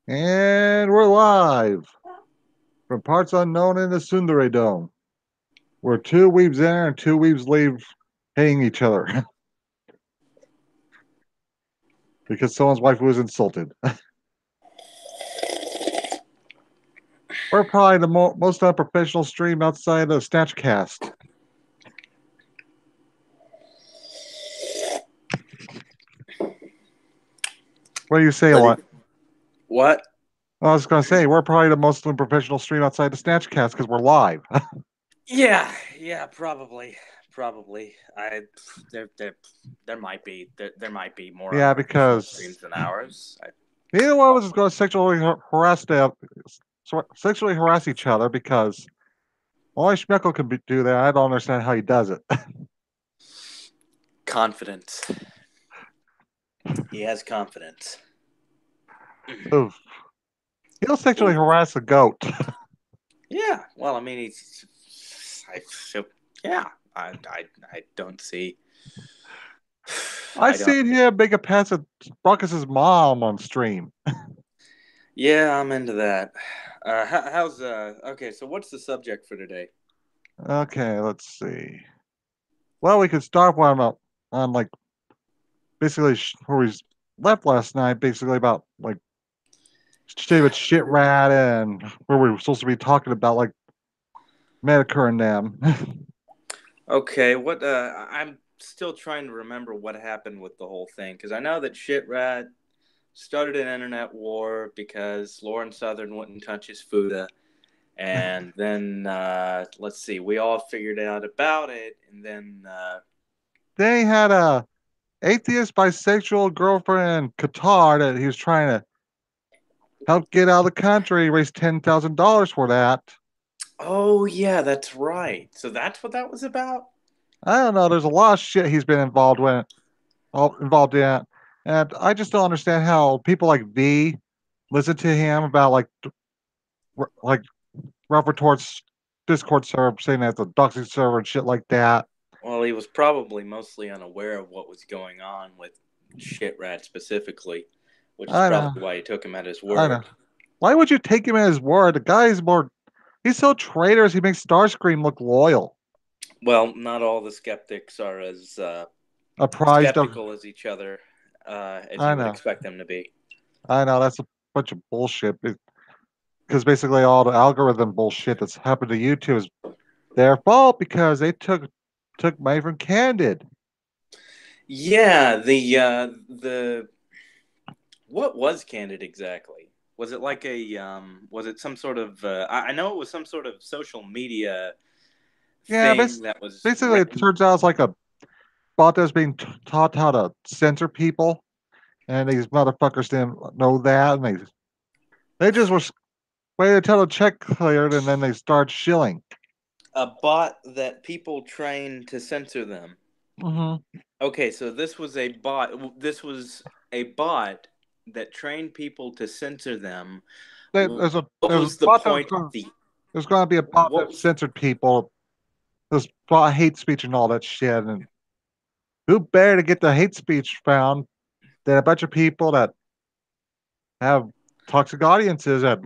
And we're live from parts unknown in the Tsunderedome, where two weebs enter and two weebs leave hating each other because someone's wife was insulted. We're probably the most unprofessional stream outside of Snatchcast. What do you say, What? what? What? I was going to say, we're probably the most unprofessional stream outside the Snatchcast because we're live. Yeah, probably. There, there might be more Yeah, unprofessional because streams than ours. neither one of us is going to sexually harass each other because only Schmeckle can do that. I don't understand how he does it. Confidence. He has confidence. Oof. He'll sexually Ooh, harass a goat. yeah. Well, I mean, I feel. Yeah. I don't see. I I don't. seen him make a pass at Ruckus's mom on stream. Yeah, I'm into that. How's Okay, so what's the subject for today? Okay, let's see. Well, we could start on like basically where we left last night, basically about like David shit rat and where we were supposed to be talking about like Medicare and them. Okay, I'm still trying to remember what happened with the whole thing because I know that Shitrat started an internet war because Lauren Southern wouldn't touch his Fuda, and then let's see, we all figured out about it, and then Then he had a atheist bisexual girlfriend in Qatar that he was trying to help get out of the country, raise $10,000 for that. oh yeah, that's right. So that's what that was about. I don't know. There's a lot of shit he's been involved in, and I just don't understand how people like V listen to him about like refer towards Discord server saying that it's a doxing server and shit like that. Well, he was probably mostly unaware of what was going on with Shitrat specifically, which is I know, probably why he took him at his I know. word. Why would you take him at his word? The guy's more. He's so traitorous. He makes Starscream look loyal. Well, not all the skeptics are as Apprised of. skeptical as each other as I you would know. expect them to be. I know. That's a bunch of bullshit. Because basically all the algorithm bullshit that's happened to YouTube is their fault because they took money from Candid. Yeah, the what was Candid exactly? Was it like a was it some sort of I know it was some sort of social media Yeah, thing that was basically it ran. turns out it's like a bot that's being taught how to censor people, and these motherfuckers didn't know that, and they just were waiting until the check cleared, and then they start shilling. A bot that people train to censor them. Mm-hmm. Okay, so this was a bot. This was a bot that trained people to censor them. What There's a was the bot point? there's going to be a bot What that was censored people. This bot hate speech and all that shit, and who better to get the hate speech found than a bunch of people that have toxic audiences that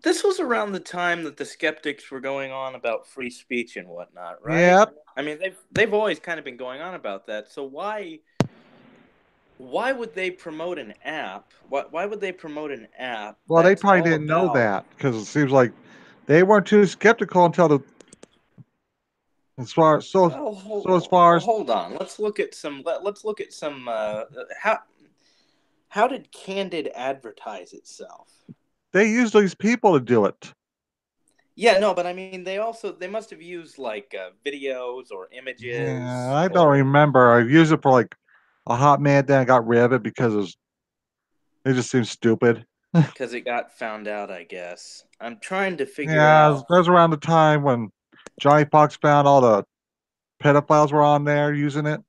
this was around the time that the skeptics were going on about free speech and whatnot, right? yeah. I mean, they've always kind of been going on about that. So why would they promote an app? Why would they promote an app Well, they that's probably all didn't know about? that because it seems like they weren't too skeptical until the as far Well, so as far as hold on. Let's look at some. Let's look at some. How did Candid advertise itself? they use these people to do it. Yeah, no, but I mean, they must have used like videos or Yeah, images I don't or remember. I used it for like a hot minute, then I got rid of it because it just seems stupid. because it got found out. I guess I'm trying to figure Yeah, out that was around the time when Johnny Fox found all the pedophiles were on there using it,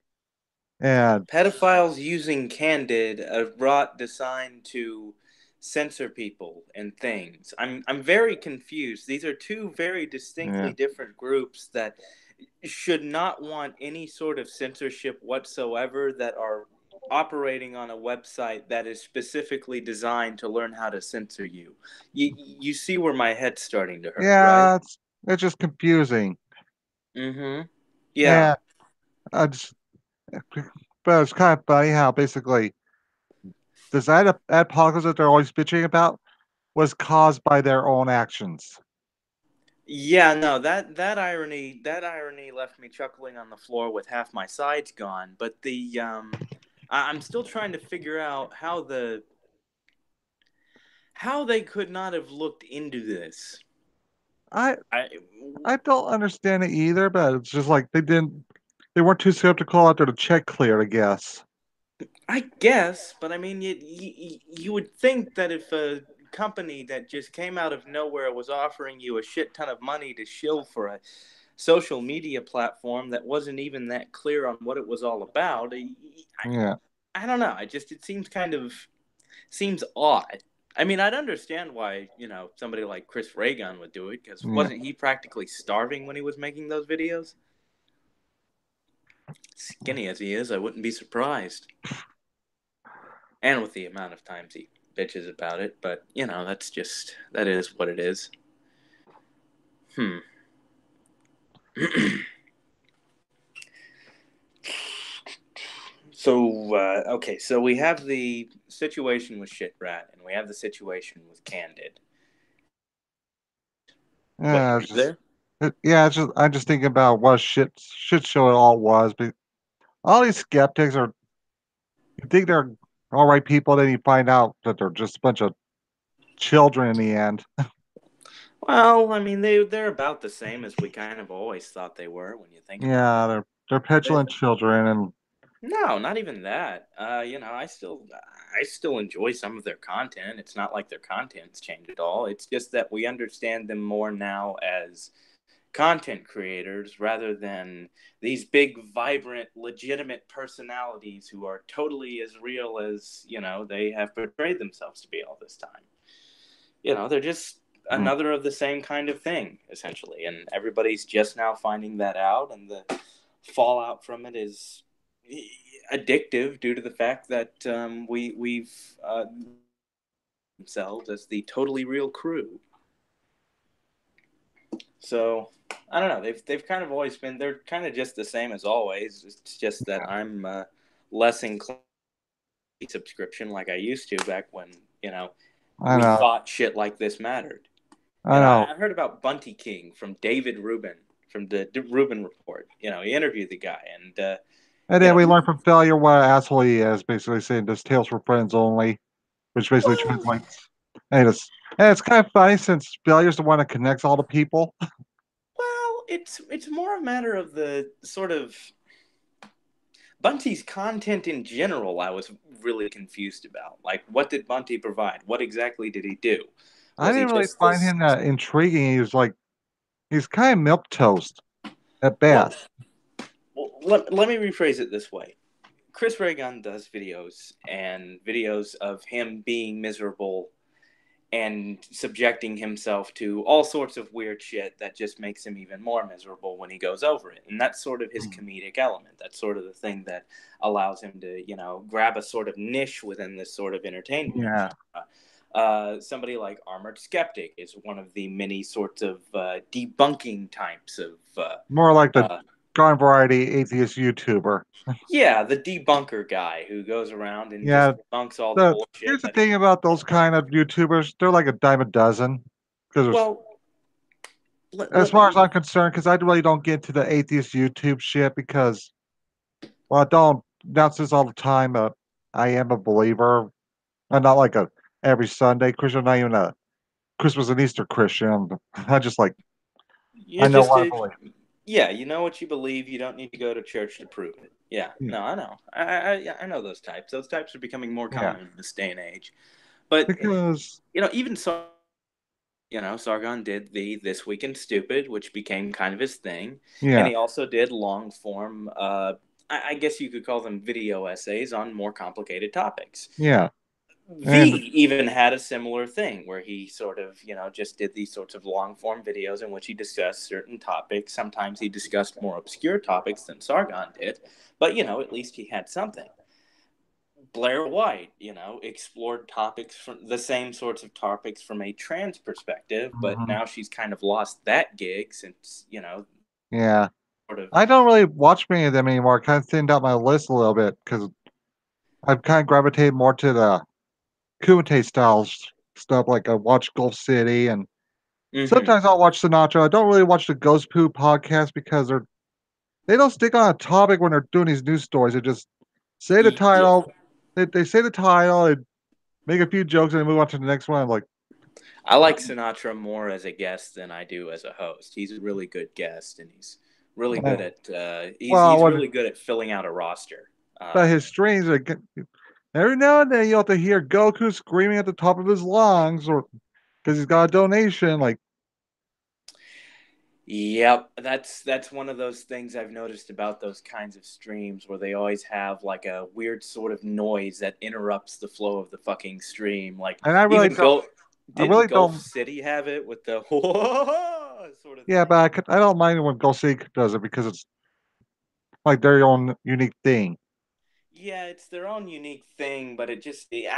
and pedophiles using Candid, a bot designed to censor people and things. I'm very confused. These are two very yeah, distinctly different groups that should not want any sort of censorship whatsoever that are operating on a website that is specifically designed to learn how to censor you. You see where my head's starting to hurt, right? Yeah, it's just confusing. Mm-hmm. Yeah. Yeah, I just, but it's kind of funny how basically this apocalypse that they're always bitching about was caused by their own actions. Yeah, no, that irony left me chuckling on the floor with half my sides gone. But I'm still trying to figure out how they could not have looked into this. I I I don't understand it either, but it's just like they weren't too skeptical out there to check clear, I guess. I guess, but I mean, you would think that if a company that just came out of nowhere was offering you a shit ton of money to shill for a social media platform that wasn't even that clear on what it was all about, Yeah, I don't know. It seems odd. I mean, I'd understand why somebody like Chris Reagan would do it because yeah. wasn't he practically starving when he was making those videos? Skinny as he is, I wouldn't be surprised. And with the amount of times he bitches about it, but that is what it is. Hmm. So okay, so we have the situation with Shit Rat, and we have the situation with Candid. Wait, Yeah, are you it's just there? yeah, it's just I'm just thinking about what shit show it all was. But all these skeptics are you think they're all right people, then you find out that they're just a bunch of children in the end. Well, I mean, they're about the same as we kind of always thought they were when you think about Yeah, it. they're They, petulant children, and no, not even that. I still enjoy some of their content. It's not like their content's changed at all. It's just that we understand them more now as content creators rather than these big, vibrant, legitimate personalities who are totally as real as they have portrayed themselves to be all this time. They're just mm, another of the same kind of thing, essentially, and everybody's just now finding that out, and the fallout from it is addictive due to the fact that we've themselves as the totally real crew. So I don't know. They've kind of always been. They're kind of just the same as always. It's just that I'm less inclined to subscription like I used to back when you know I we know, thought shit like this mattered. I know. I heard about Bunty King from David Rubin from the Rubin Report. He interviewed the guy, and And you then know, we learn from failure what an asshole he is, basically saying this tales for friends only, which basically well, translates. And it's kind of funny since failure's the one that connects all the people. it's more a matter of the sort of Bunty's content in general. I was really confused about. Like, what did Bunty provide? What exactly did he do? I Was he didn't really just find this? him that intriguing. He's kind of milk toast at Well, best. let me rephrase it this way. Chris Reagan does videos and videos of him being miserable and subjecting himself to all sorts of weird shit that just makes him even more miserable when he goes over it. And that's sort of his comedic element. That's sort of the thing that allows him to, grab a sort of niche within this sort of entertainment Yeah, genre. Somebody like Armored Skeptic is one of the many sorts of debunking types of more like the uh, garden variety atheist YouTuber. yeah, the debunker guy who goes around and just Yeah, debunks all the the bullshit here's the that thing about those kind of YouTubers, they're like a dime a dozen. Because well let, as let far as me I'm concerned, because I really don't get into the atheist YouTube shit because, well, I don't announce this all the time. I am a believer. I'm not like a every Sunday Christian. I'm not even a Christmas and Easter Christian. I just like I you're know just what I a believe. yeah, you know what you believe. You don't need to go to church to prove it. Yeah, Yeah, no, I know. I know those types. Those types are becoming more yeah. common in this day and age. But Because even so, Sargon did the This Week in Stupid, which became kind of his thing, and yeah, he also did long form. I guess you could call them video essays on more complicated topics. yeah, and V even had a similar thing where he sort of, just did these sorts of long form videos in which he discussed certain topics. Sometimes he discussed more obscure topics than Sargon did, but, at least he had something. Blair White, explored topics from the same sorts of topics from a trans perspective, but Mhm. now she's kind of lost that gig since, Yeah. sort of. I don't really watch many of them anymore. I kind of thinned out my list a little bit because I've kind of gravitated more to the Kumite style stuff. Like I watch Gulf City, and Mm-hmm. sometimes I'll watch Sinatra. I don't really watch the Ghost Poo podcast because they don't stick on a topic when they're doing these news stories. They just say the Yeah. title. They say the title and make a few jokes and then move on to the next one. I'm like, I like Sinatra more as a guest than I do as a host. He's a really good guest, and he's really good oh, at he's well, really good at filling out a roster. but Um, his streams, like, every now and then you have to hear Goku screaming at the top of his lungs, or because he's got a donation. Like, Yep, that's one of those things I've noticed about those kinds of streams where they always have like a weird sort of noise that interrupts the flow of the fucking stream. Like and I really even don't. Go I didn't really Gulf don't. City have it with the sort of Yeah, but thing? I don't mind when Gosek does it because it's like their own unique thing. Yeah, it's their own unique thing, but I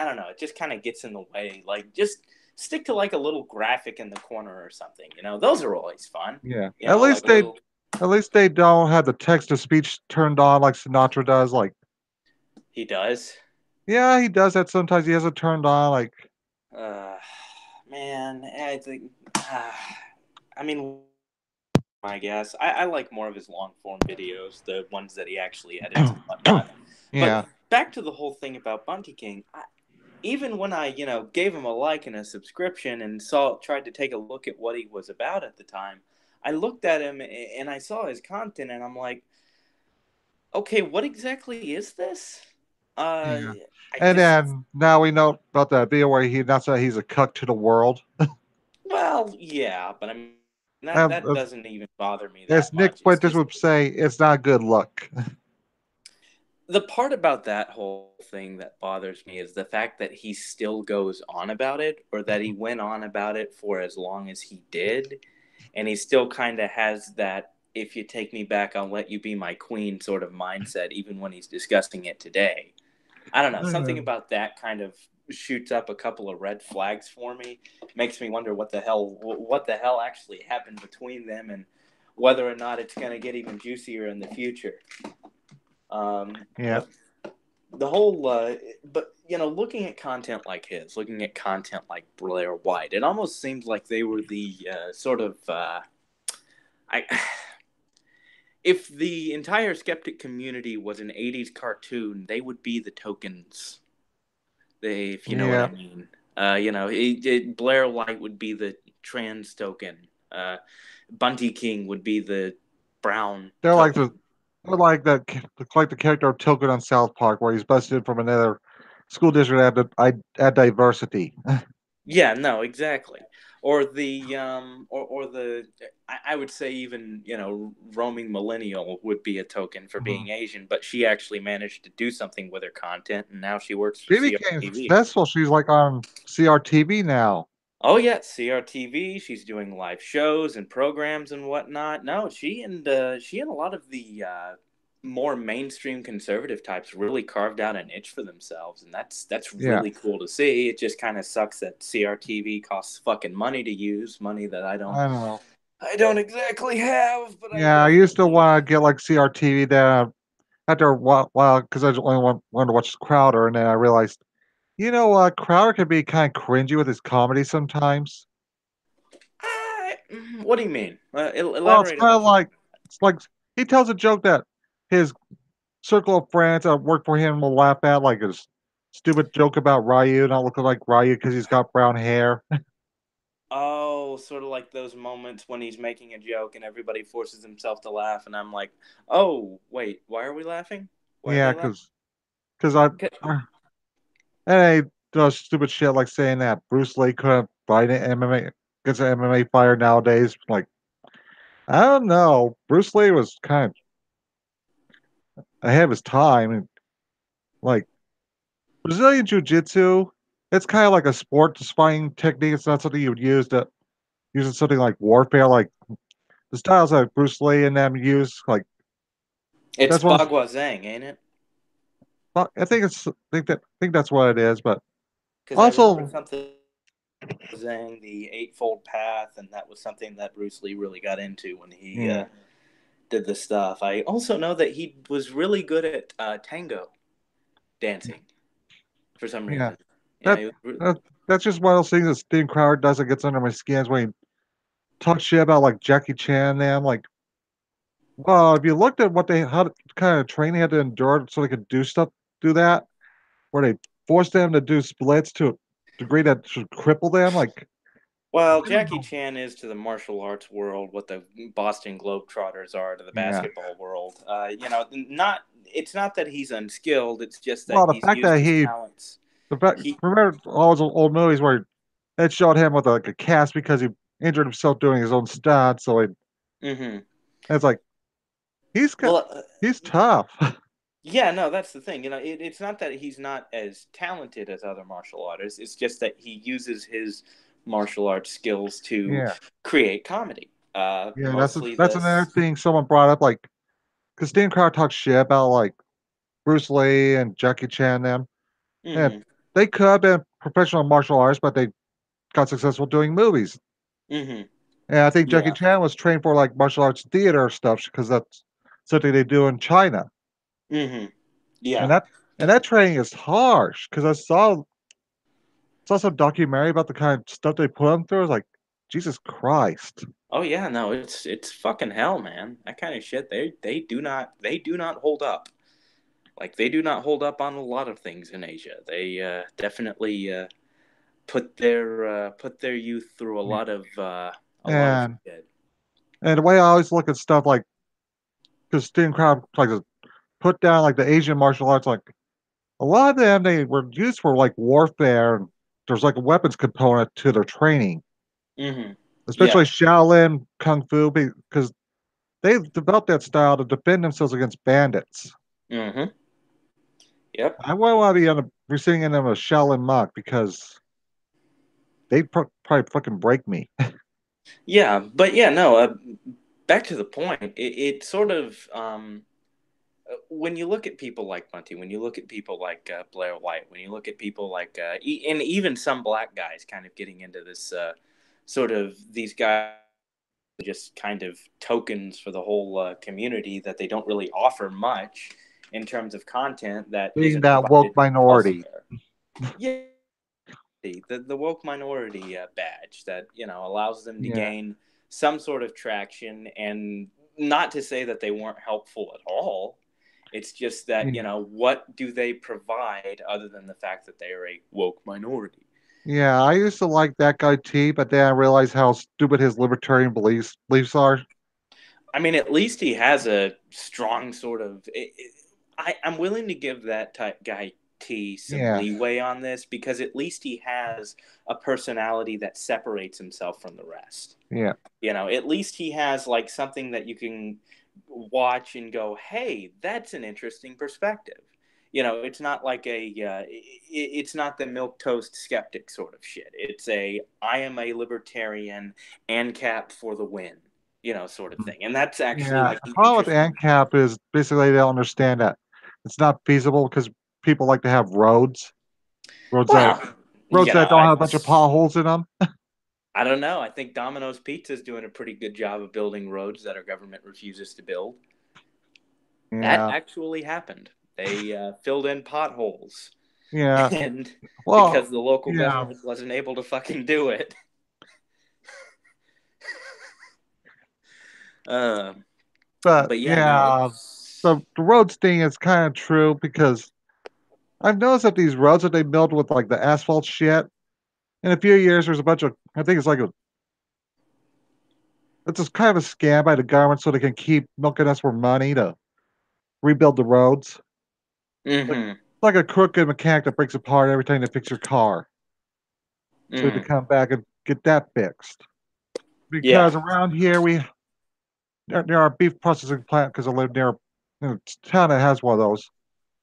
don't know, it just kind of gets in the way. Like just stick to like a little graphic in the corner or something. Those are always fun. Yeah, Like a little. at least they don't have the text to speech turned on like Sinatra does. Like, He does. yeah, he does that sometimes. He has it turned on. Like, Uh, man, I think. I mean, I guess I like more of his long form videos, the ones that he actually edits and whatnot. But yeah, back to the whole thing about Bunty King. Even when I, gave him a like and a subscription and tried to take a look at what he was about at the time, I looked at him and I saw his content and I'm like, okay, what exactly is this? Uh, yeah. I And just, then now we know about that video where he announced that he's a cuck to the world. well, yeah, but I mean, that And that doesn't even bother me as that Nick much. It's Fuentes just would say, it's not good luck. the part about that whole thing that bothers me is the fact that he still goes on about it, or that he went on about it for as long as he did, and he still kind of has that "if you take me back, I'll let you be my queen" sort of mindset, even when he's discussing it today. I don't know, something about that kind of shoots up a couple of red flags for me. Makes me wonder what the hell actually happened between them, and whether or not it's going to get even juicier in the future. Yeah, But the whole but looking at content like his, looking at content like Blair White, it almost seems like they were the sort of I if the entire skeptic community was an 80s cartoon, they would be the tokens. If you know what yeah. I mean. Blair White would be the trans token. Bunty King would be the brown They're like token. the they're like that like the character of Token on South Park where he's busted from another school district at diversity. Yeah, no, exactly. Or the would say even roaming millennial would be a token for being Mhm. Asian, but she actually managed to do something with her content, and now she works for She became CRTV. successful. She's like on CRTV now. Oh yeah, CRTV. She's doing live shows and programs and whatnot. No, she and a lot of the more mainstream conservative types really carved out a niche for themselves, and that's Yeah, really cool to see. It just kind of sucks that CRTV costs fucking money to use, money that I don't I don't know. I don't exactly have, but I Yeah, I used to definitely. want to get like CRTV there after a while because I just only wanted to watch Crowder, and then I realized, Crowder can be kind of cringy with his comedy sometimes. What do you mean? Well, it's Elaborate on kind of what you mean. like it's like he tells a joke that his circle of friends that work for him will laugh at, like his stupid joke about Ryu not looking like Ryu because he's got brown hair. Oh, sort of like those moments when he's making a joke and everybody forces himself to laugh, and I'm like, oh, wait, why are we laughing? Why are Yeah, they laughing? because I and he does stupid shit like saying that Bruce Lee couldn't fight an MMA against an MMA fighter nowadays. Like, I don't know. Bruce Lee was kind of ahead of his time. And like Brazilian Jiu Jitsu, it's kind of like a sport sparring technique. It's not something you would use in something like warfare. Like the styles that Bruce Lee and them use, like It's that's one. Bagua Zhang, ain't it? well, I think that's what it is. But Because I remember also, something saying the Eightfold Path, and that was something that Bruce Lee really got into when he yeah, did the stuff. I also know that he was really good at tango dancing for some yeah, reason. Yeah, that, that that's just one of those things that Steve Crowder does that gets under my skin. Is when he talks shit about like Jackie Chan. And them, like, well, if you looked at what they how kind of training they had to endure so they could do stuff, do that, where they forced them to do splits to a degree that should cripple them. Like, well, I don't Jackie know. Chan is to the martial arts world what the Boston Globetrotters are to the Yeah. basketball world. Not it's not that he's unskilled. It's just that Well, the he's fact used that his he, talents. the fact, He, remember all those old movies where it showed him with like a cast because he injured himself doing his own stunts. So mm-hmm. it's like he's got, Well, he's tough. yeah, no, that's the thing. It's not that he's not as talented as other martial artists. It's just that he uses his martial arts skills to Yeah. create comedy. Yeah, Mostly that's another this. thing someone brought up. Like, because Stan Crowder talks shit about like Bruce Lee and Jackie Chan them, and Mm-hmm. they could have been professional martial artists, but they got successful doing movies. Mm-hmm. And I think Jackie Yeah. Chan was trained for like martial arts theater stuff because that's something they do in China. Mm-hmm. And Yeah. that training is harsh because I saw some documentary about the kind of stuff they put them through. I was like, Jesus Christ. Oh yeah. No, it's fucking hell, man. That kind of shit. They do not hold up. Like they do not hold up on a lot of things in Asia. They definitely put their youth through a lot of And shit. the way I always look at stuff like because Stan Crowd like to put down like the Asian martial arts, like a lot of them they were used for like warfare and there's like a weapons component to their training, Mm-hmm. especially Yeah. Shaolin Kung Fu because they developed that style to defend themselves against bandits. Mm-hmm. Yep. I wouldn't want to be on a receiving end of a Shaolin monk because they'd probably fucking break me. Yeah, but yeah, no. Back to the point. It sort of when you look at people like Bunty, when you look at people like Blair White, when you look at people like and even some black guys kind of getting into this sort of these guys just kind of tokens for the whole community that they don't really offer much in terms of content that Being isn't that woke provided minority. elsewhere. Yeah, the woke minority badge that allows them to Yeah. gain some sort of traction, and not to say that they weren't helpful at all. It's just that Yeah. what do they provide other than the fact that they are a woke minority? Yeah, I used to like that guy T, but then I realized how stupid his libertarian beliefs are. I mean, at least he has a strong sort of. I'm willing to give that type guy T some Yeah, leeway on this because at least he has a personality that separates himself from the rest. yeah, At least he has like something that you can watch and go, "Hey, that's an interesting perspective." It's not like it's not the milk toast skeptic sort of shit. It's a I am a libertarian and cap for the win, sort of thing. And that's actually yeah. like The an problem with interesting. ANCAP is basically they don't understand that it's not feasible because people like to have roads that Well, roads that don't I have a bunch of potholes in them. I don't know. I think Domino's Pizza is doing a pretty good job of building roads that our government refuses to build. That Yeah, actually happened. They filled in potholes, yeah. and Well, because the local yeah, government wasn't able to fucking do it. Uh, but but yeah, no, yeah, it's. the roads thing is kind of true because I've noticed that these roads that they build with like the asphalt shit. In a few years, there's a bunch of I think it's just kind of a scam by the government so they can keep milking us for money to rebuild the roads. Mm-hmm. Like a crooked mechanic that breaks apart every time they fix your car. So to Mm-hmm. come back and get that fixed. Because Yeah. around here near our beef processing plant, because I live near a town that has one of those.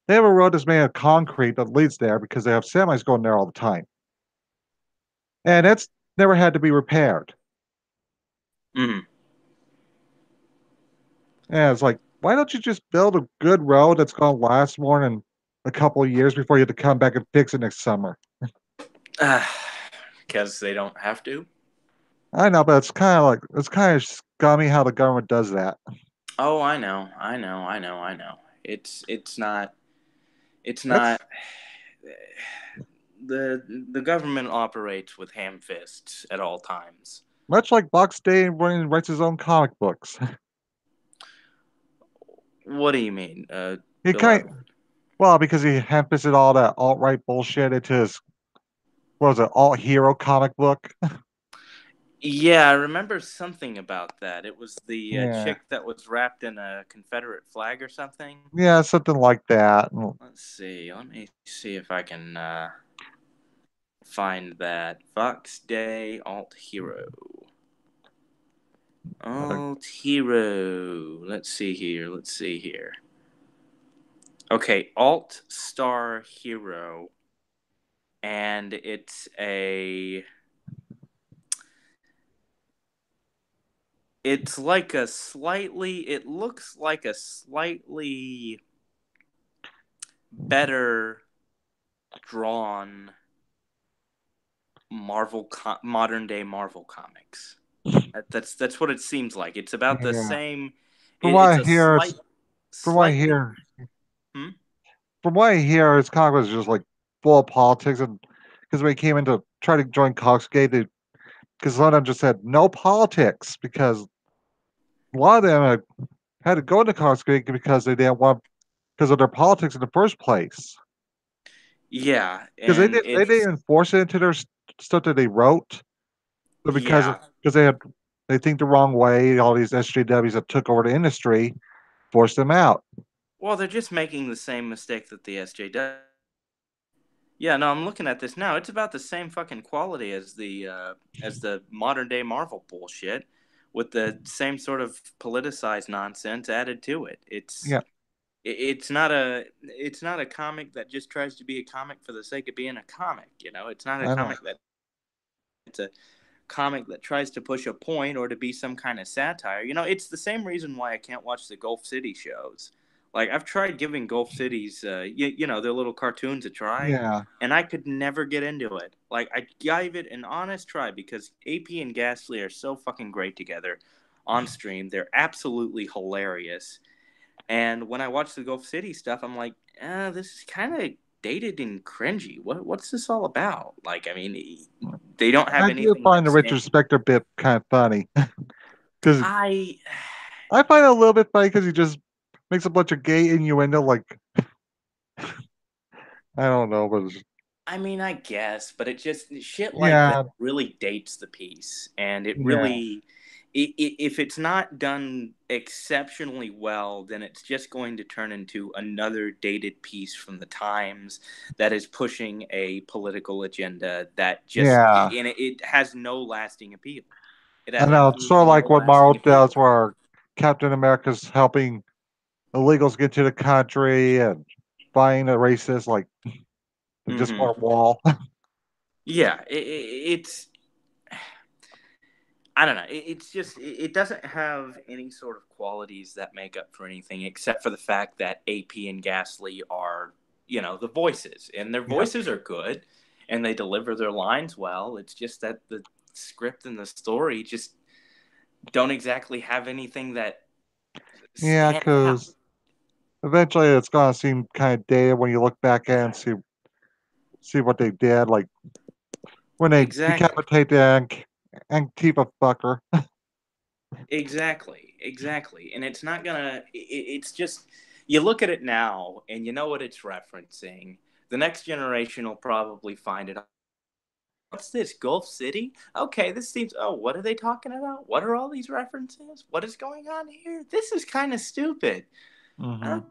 They have a road that's made of concrete that leads there because they have semis going there all the time. And it's never had to be repaired. Mm-hmm. And it's like, why don't you just build a good road that's gonna last more than a couple of years before you had to come back and fix it next summer. Because they don't have to. I know, but it's kind of scummy how the government does that. Oh, I know. It's That's not. The government operates with ham fists at all times. much like Box Day when he writes his own comic books. What do you mean? He kind Elaborate. well because he ham-fisted all that alt right bullshit into his what was it alt hero comic book. Yeah, I remember something about that. It was the Yeah, chick that was wrapped in a Confederate flag or something. yeah, something like that. Let's see. Let me see if I can find that. Fox Day Alt Hero. Uh, Alt Hero. Let's see here. Okay, Alt Star Hero. And it's like a slightly, it looks like a slightly better drawn modern day Marvel comics. That's what it seems like. It's about the yeah. same. From what It's I a hear, it's from what I slightly. hear, Hmm? from what I hear, his comic was just like full of politics, and because when he came in to try to join Coxgate, they because a lot of them just said no politics because a lot of them had to go into Coxgate because they didn't want because of their politics in the first place. Yeah, Because and they it's didn't enforce it into their stuff that they wrote, but yeah. because they think the wrong way, all these SJWs that took over the industry forced them out. Well, they're just making the same mistake that the SJW. Yeah, no, I'm looking at this now. It's about the same fucking quality as the modern day Marvel bullshit, with the same sort of politicized nonsense added to it. Yeah, It's not a comic that just tries to be a comic for the sake of being a comic. You know, it's not a I know. comic that it's a comic that tries to push a point or to be some kind of satire. You know, it's the same reason why I can't watch the Gulf City shows. Like I've tried giving Gulf Cities, you know, their little cartoons a try, Yeah, and I could never get into it. Like I gave it an honest try because AP and Ghastly are so fucking great together on stream. They're absolutely hilarious. And when I watch the Gulf City stuff, I'm like, this is kind of dated and cringy. What's this all about? Like, I mean, they don't have I do anything find that the Richard stands. Spector bit kind of funny because I, I find it a little bit funny because he just makes a bunch of gay innuendo. Like I don't know, but I mean, I guess, but it just shit like that yeah, really dates the piece, and it yeah, really, if it's not done exceptionally well, then it's just going to turn into another dated piece from the times that is pushing a political agenda that just, yeah. and it has no lasting appeal. It I has know it's sort absolutely of no like what lasting Marvel does, appeal. where Captain America's helping illegals get to the country and fighting the racists, like they just Hmm. want a wall. Yeah, it's I don't know. It's just it doesn't have any sort of qualities that make up for anything except for the fact that AP and Ghastly are, you know, the voices, and their Yep. voices are good, and they deliver their lines well. It's just that the script and the story just don't exactly have anything that Yeah, stands out. because eventually it's gonna seem kind of dated when you look back at it and see what they did, like when they Exactly. decapitate the Antifa fucker. Exactly. And it's not gonna. It's just you look at it now, and you know what it's referencing. The next generation will probably find it. What's this? Gulf City? Okay, this seems. Oh, what are they talking about? What are all these references? What is going on here? This is kind of stupid. I Hmm. don't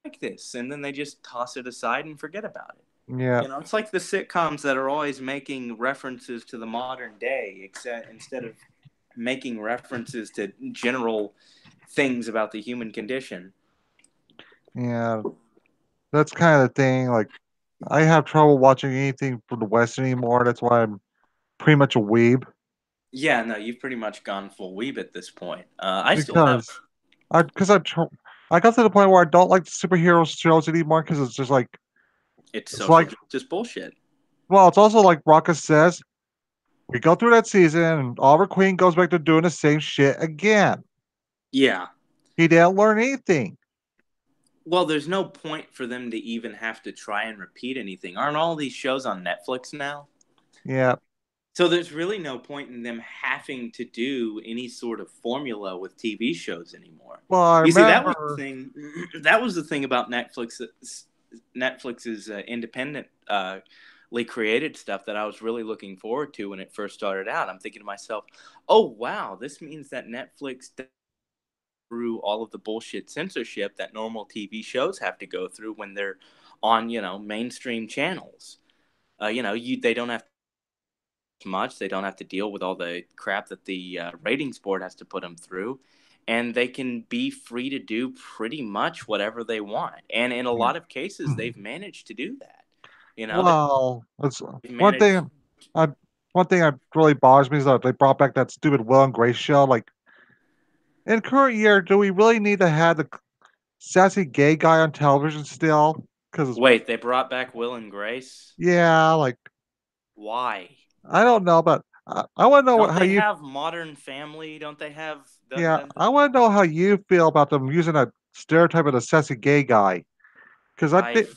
like this. And then they just toss it aside and forget about it. Yeah, You know, it's like the sitcoms that are always making references to the modern day, except instead of making references to general things about the human condition. yeah, that's kind of the thing. Like I have trouble watching anything from the West anymore. That's why I'm pretty much a weeb Yeah, no, you've pretty much gone full weeb at this point. I still have. because I I got to the point where I don't like superhero shows anymore because it's just like It's it's social like justice bullshit. well, it's also like Ruckus says, we go through that season and Oliver Queen goes back to doing the same shit again. Yeah. He didn't learn anything. Well, there's no point for them to even have to try and repeat anything. Aren't all these shows on Netflix now? Yeah. So there's really no point in them having to do any sort of formula with TV shows anymore. Well, I You see, that was the remember. thing. That was the thing about Netflix. Netflix's independently created stuff that I was really looking forward to when it first started out. I'm thinking to myself, "Oh wow, this means that Netflix through all of the bullshit censorship that normal TV shows have to go through when they're on, mainstream channels. They don't have much. They don't have to deal with all the crap that the ratings board has to put them through, and they can be free to do pretty much whatever they want. And in a Yeah. lot of cases, they've managed to do that. Well, it's They've one managed. thing. I one thing that really bothers me is that they brought back that stupid Will and Grace show. Like in current year, do we really need to have the sassy gay guy on television still? Because Wait, they brought back Will and Grace. yeah, like Why? I don't know, but I want to know Don't how they you. have Modern Family? Don't they have Yeah, I want to know how you feel about them using a stereotype of the sassy gay guy. Because I I think,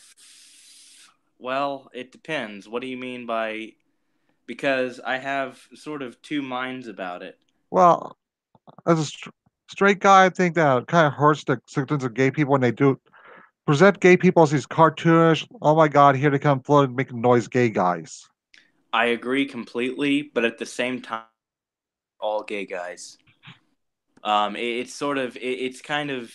well, it depends. What do you mean by because I have sort of two minds about it. well, as a straight guy, I think that it kind of hurts the acceptance of gay people when they do present gay people as these cartoonish. Oh my God, here they come floating, making noise, gay guys. I agree completely, but at the same time, all gay guys. It's sort of it's kind of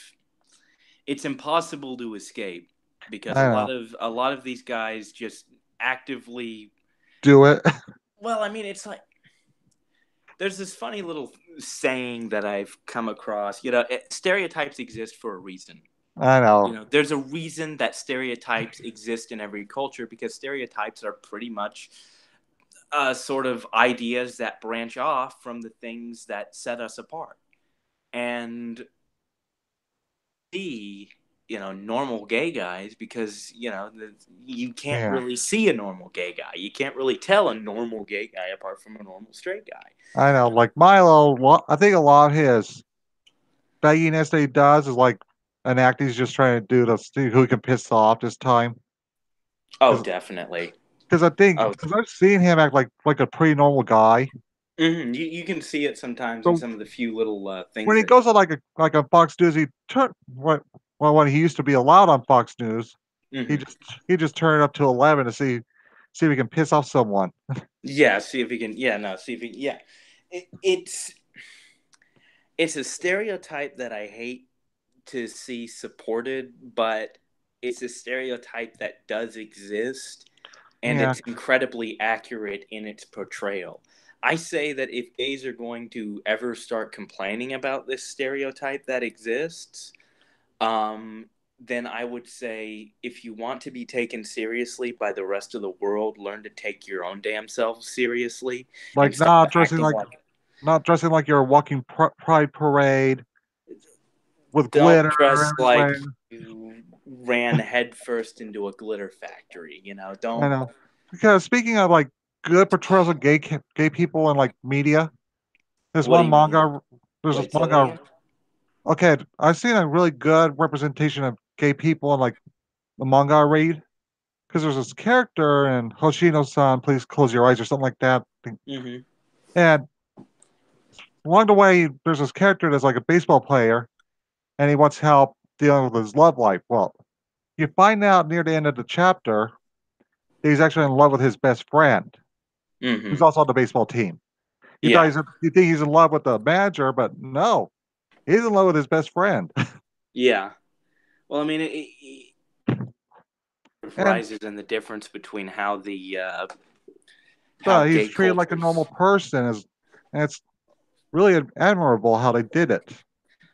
it's impossible to escape because I know. a lot of these guys just actively. Do it. Well, I mean, it's like there's this funny little saying that I've come across. Stereotypes exist for a reason. I know. There's a reason that stereotypes exist in every culture because stereotypes are pretty much sort of ideas that branch off from the things that set us apart. And the normal gay guys because you can't Yeah, really see a normal gay guy. You can't really tell a normal gay guy apart from a normal straight guy. I know. Like Milo, I think a lot of his bagginess that he does is like an act he's just trying to do to see who he can piss off this time. Oh, Because definitely. I think Oh, because I've seen him act like a pretty normal guy. you can see it sometimes in So some of the few little when things he that. goes on like a Fox News, he turn what well when he used to be allowed on Fox News, he Hmm. just he just turned it up to 11 to see if he can piss off someone. Yeah, see if he can. Yeah, no, see if he. Yeah, it's a stereotype that I hate to see supported, but it's a stereotype that does exist, and Yeah, it's incredibly accurate in its portrayal. I say that if gays are going to ever start complaining about this stereotype that exists, um, then I would say if you want to be taken seriously by the rest of the world, learn to take your own damn self seriously and like stop acting like. not dressing like you're a walking pride parade with Don't glitter dress like everywhere. you ran headfirst into a glitter factory. I Don't. know. Because speaking of like good portrayals of gay people in like media, there's What do one you mean? manga. There's this Wait, say that manga. again. Okay, I've seen a really good representation of gay people in like the manga I read. Because there's this character in Hoshino-san, please close your eyes or something like that. Mm-hmm. And along the way, there's this character that's like a baseball player, and he wants help dealing with his love life. Well, you find out near the end of the chapter that he's actually in love with his best friend, who's Mm-hmm. also on the baseball team. Yeah. You think he's in love with the manager, but no, he's in love with his best friend. Yeah. Well, I mean, it And rises in the difference between how how he's gay treated like a normal cultures. person, and it's really admirable how they did it.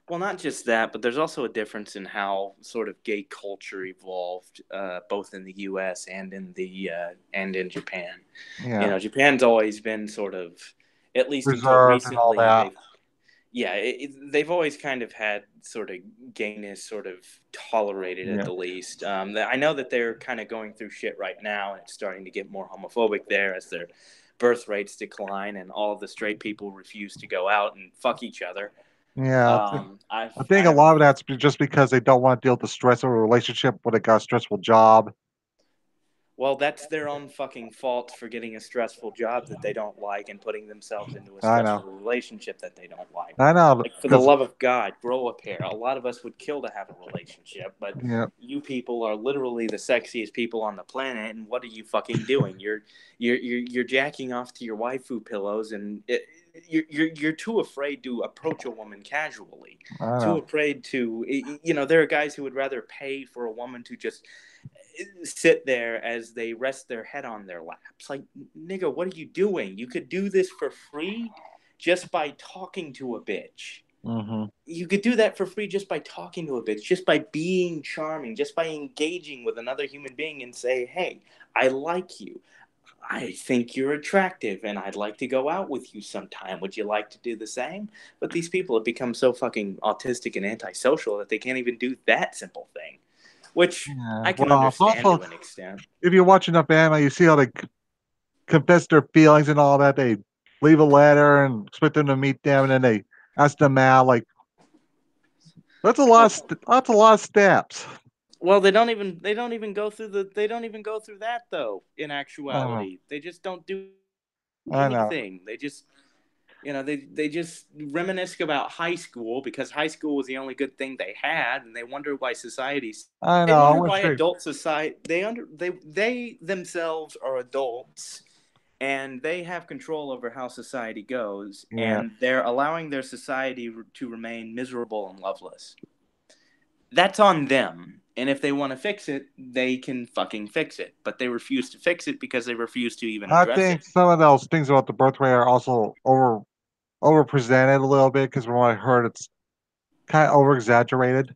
Well, not just that, but there's also a difference in how sort of gay culture evolved, both in the U.S. and in Japan. Yeah, Japan's always been sort of, at least until reserved and all recently, that. yeah, they've always kind of had sort of gayness sort of tolerated at Yeah, the least. I know that they're kind of going through shit right now, and it's starting to get more homophobic there as their birth rates decline, and all of the straight people refuse to go out and fuck each other. yeah. I I think a have a lot of that's just because they don't want to deal with the stress of a relationship when they got a stressful job. Well, that's their own fucking fault for getting a stressful job that they don't like and putting themselves into a I know, stressful relationship that they don't like. I know, Like, for the because love of God, grow a pair. A lot of us would kill to have a relationship, but yeah, you people are literally the sexiest people on the planet, and what are you fucking doing? You're jacking off to your waifu pillows, and you're too afraid to approach a woman casually. I Too know, afraid to, there are guys who would rather pay for a woman to just sit there as they rest their head on their laps. Like, nigga, what are you doing? You could do this for free just by talking to a bitch. hmm You could do that for free just by talking to a bitch, just by being charming, just by engaging with another human being and say, hey, I like you. I think you're attractive and I'd like to go out with you sometime. Would you like to do the same? But these people have become so fucking autistic and antisocial that they can't even do that simple thing, which yeah. I can Well, it's understand also to an extent. if you're watching enough anime, you see how they confess their feelings and all that. They leave a letter and expect them to meet them, and then they ask them out. Like Well, that's a lot of steps. well, they don't even go through that though. In I know, actuality, they just don't do I know, anything. They just reminisce about high school because high school was the only good thing they had, and they wonder why societies. I They know. I wonder wish why they, adult society they themselves are adults and they have control over how society goes, yeah. and they're allowing their society to remain miserable and loveless. That's on them. And if they want to fix it, they can fucking fix it. But they refuse to fix it because they refuse to even I address think it. some of those things about the birth rate are also over presented a little bit because from what I heard, it's kind of over exaggerated.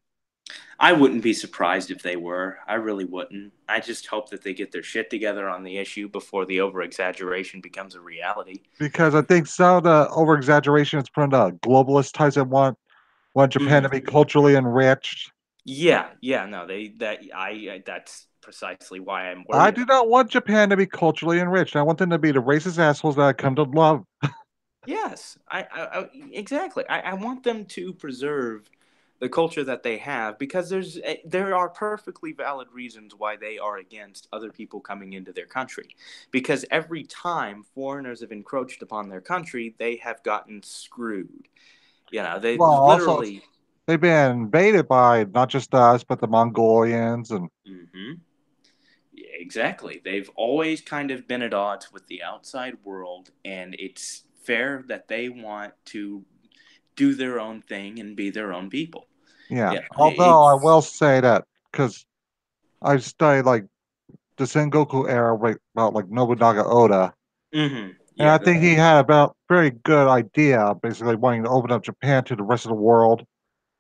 I wouldn't be surprised if they were. I really wouldn't. I just hope that they get their shit together on the issue before the over exaggeration becomes a reality. Because I think some of the over exaggeration is from the globalist types that want Japan to Mm. be culturally enriched. Yeah, yeah, no, that's precisely why I'm I worried do about. not want Japan to be culturally enriched. I want them to be the racist assholes that I come to love. Yes, exactly. I want them to preserve the culture that they have because there are perfectly valid reasons why they are against other people coming into their country. Because every time foreigners have encroached upon their country, they have gotten screwed. They Well, also literally. they've been invaded by not just us, but the Mongolians and Hmm. Yeah, exactly. They've always kind of been at odds with the outside world, and it's fair that they want to do their own thing and be their own people. yeah. Yeah, Although I it's. will say that because I've studied like the Sengoku era, right, about like Nobunaga Oda, Hmm. and I Yeah. think he had about very good idea, basically wanting to open up Japan to the rest of the world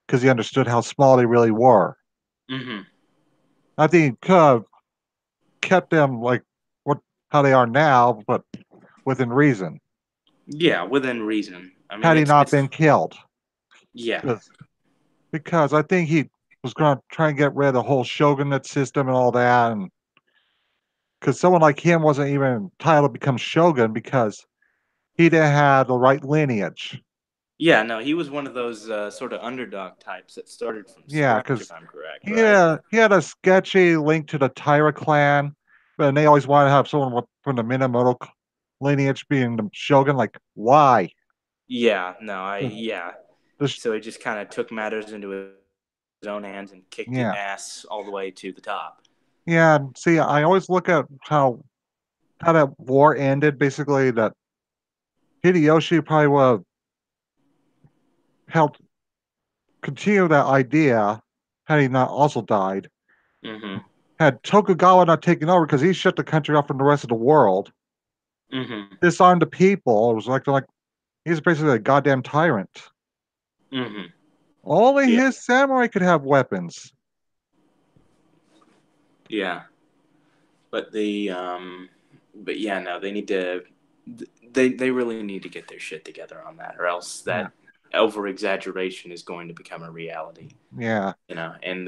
because he understood how small they really were. Hmm. I think he could have kept them like what how they are now, but within reason. Yeah, within reason. I mean, Had he not it's. been killed, Yeah. because I think he was going to try and get rid of the whole shogunate system and all that, and because someone like him wasn't even entitled to become shogun because he didn't have the right lineage. Yeah, no, he was one of those sort of underdog types that started from Yeah, scratch, if because I'm correct, right? he had a sketchy link to the Taira clan, but they always wanted to have someone from the Minamoto lineage being the shogun. Like, why? Yeah, no, The, yeah. the, So he just kind of took matters into his own hands and kicked it yeah, ass all the way to the top. yeah. See, I always look at how that war ended. Basically, that Hideyoshi probably would have helped continue that idea had he not also died. Hmm. Had Tokugawa not taken over because he shut the country off from the rest of the world, Hmm. disarmed the people. It was like he's basically a goddamn tyrant. Hmm. Only Yeah, his samurai could have weapons. yeah. But but yeah, no, they need to. They really need to get their shit together on that, or else Yeah. over exaggeration is going to become a reality. Yeah. And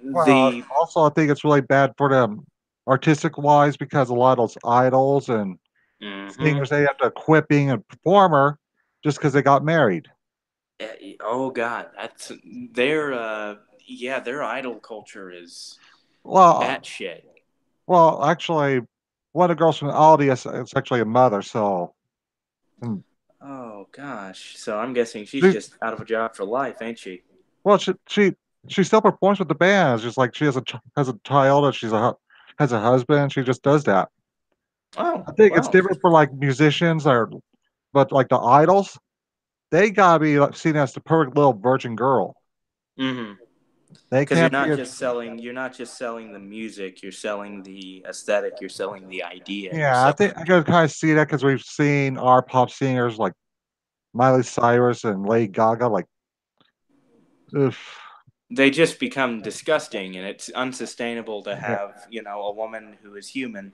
Well, the also I think it's really bad for them artistic wise because a lot of those idols and mm-hmm. singers they have to quit being a performer just because they got married. Oh God, that's their yeah, their idol culture is Well, batshit. actually, one of the girls from Aldi is actually a mother, so and Oh gosh, so I'm guessing she's she's just out of a job for life, ain't she? well, she still performs with the band. It's just like she has a child and has a husband. She just does that. Oh I think it's well. different for like musicians or, but like the idols, they gotta be like, seen as the perfect little virgin girl. Mm-hmm. They Because can't be. you're not just selling the music, you're selling the aesthetic, you're selling the idea, you're Yeah, I selling. think I can kind of see that because we've seen our pop singers like Miley Cyrus and Lady Gaga. Like, oof, They just become disgusting, and it's unsustainable to yeah. have a woman who is human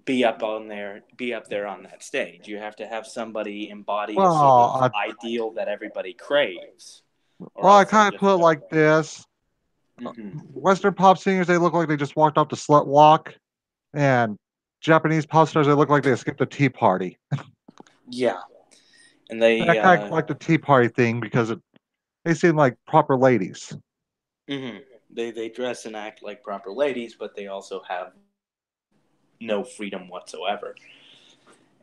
be up there on that stage. You have to have somebody embody a sort of Well, I ideal that everybody craves, or well, I else they're kind of just put it like garbage. this: Mm-hmm. Western pop singers they look like they just walked up the slut walk, and Japanese pop stars they look like they skipped a tea party. Yeah, and And I they kind of like the tea party thing because they seem like proper ladies. mm-hmm. They dress and act like proper ladies, but they also have no freedom whatsoever.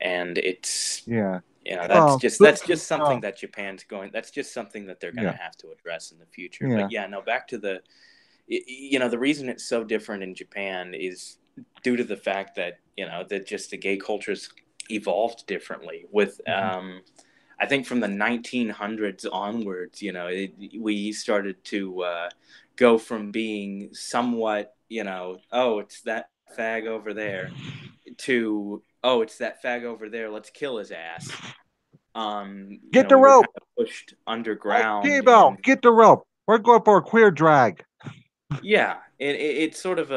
And it's Yeah. that's just But, that's just something uh, that Japan's going. That's just something that they're going to yeah, have to address in the future. yeah. But yeah, no. Back to the reason it's so different in Japan is due to the fact that that just the gay culture's evolved differently. With Mhm. I think from the 1900s onwards, we started to go from being somewhat, oh, it's that fag over there, to oh, it's that fag over there. Let's kill his ass. Get the We were kind rope. of pushed Hey, underground, Gabo, and get the rope. We're going for a queer drag. yeah, it's sort of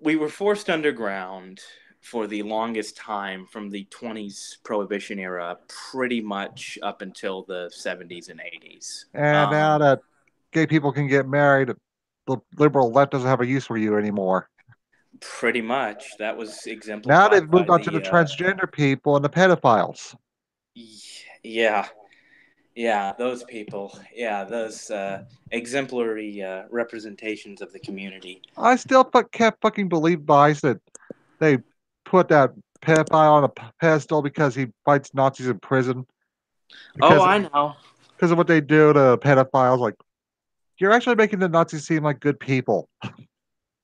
we were forced underground for the longest time from the 20s prohibition era pretty much up until the 70s and 80s. And now that gay people can get married, the liberal left doesn't have a use for you anymore. Pretty much that was Now they've exemplified by moved on to the the transgender people and the pedophiles. yeah, yeah, those people, yeah, those exemplary representations of the community. I still can't fucking believe guys that they put that pedophile on a pedestal because he fights Nazis in prison Oh, because I know. because of what they do to pedophiles. Like you're actually making the Nazis seem like good people.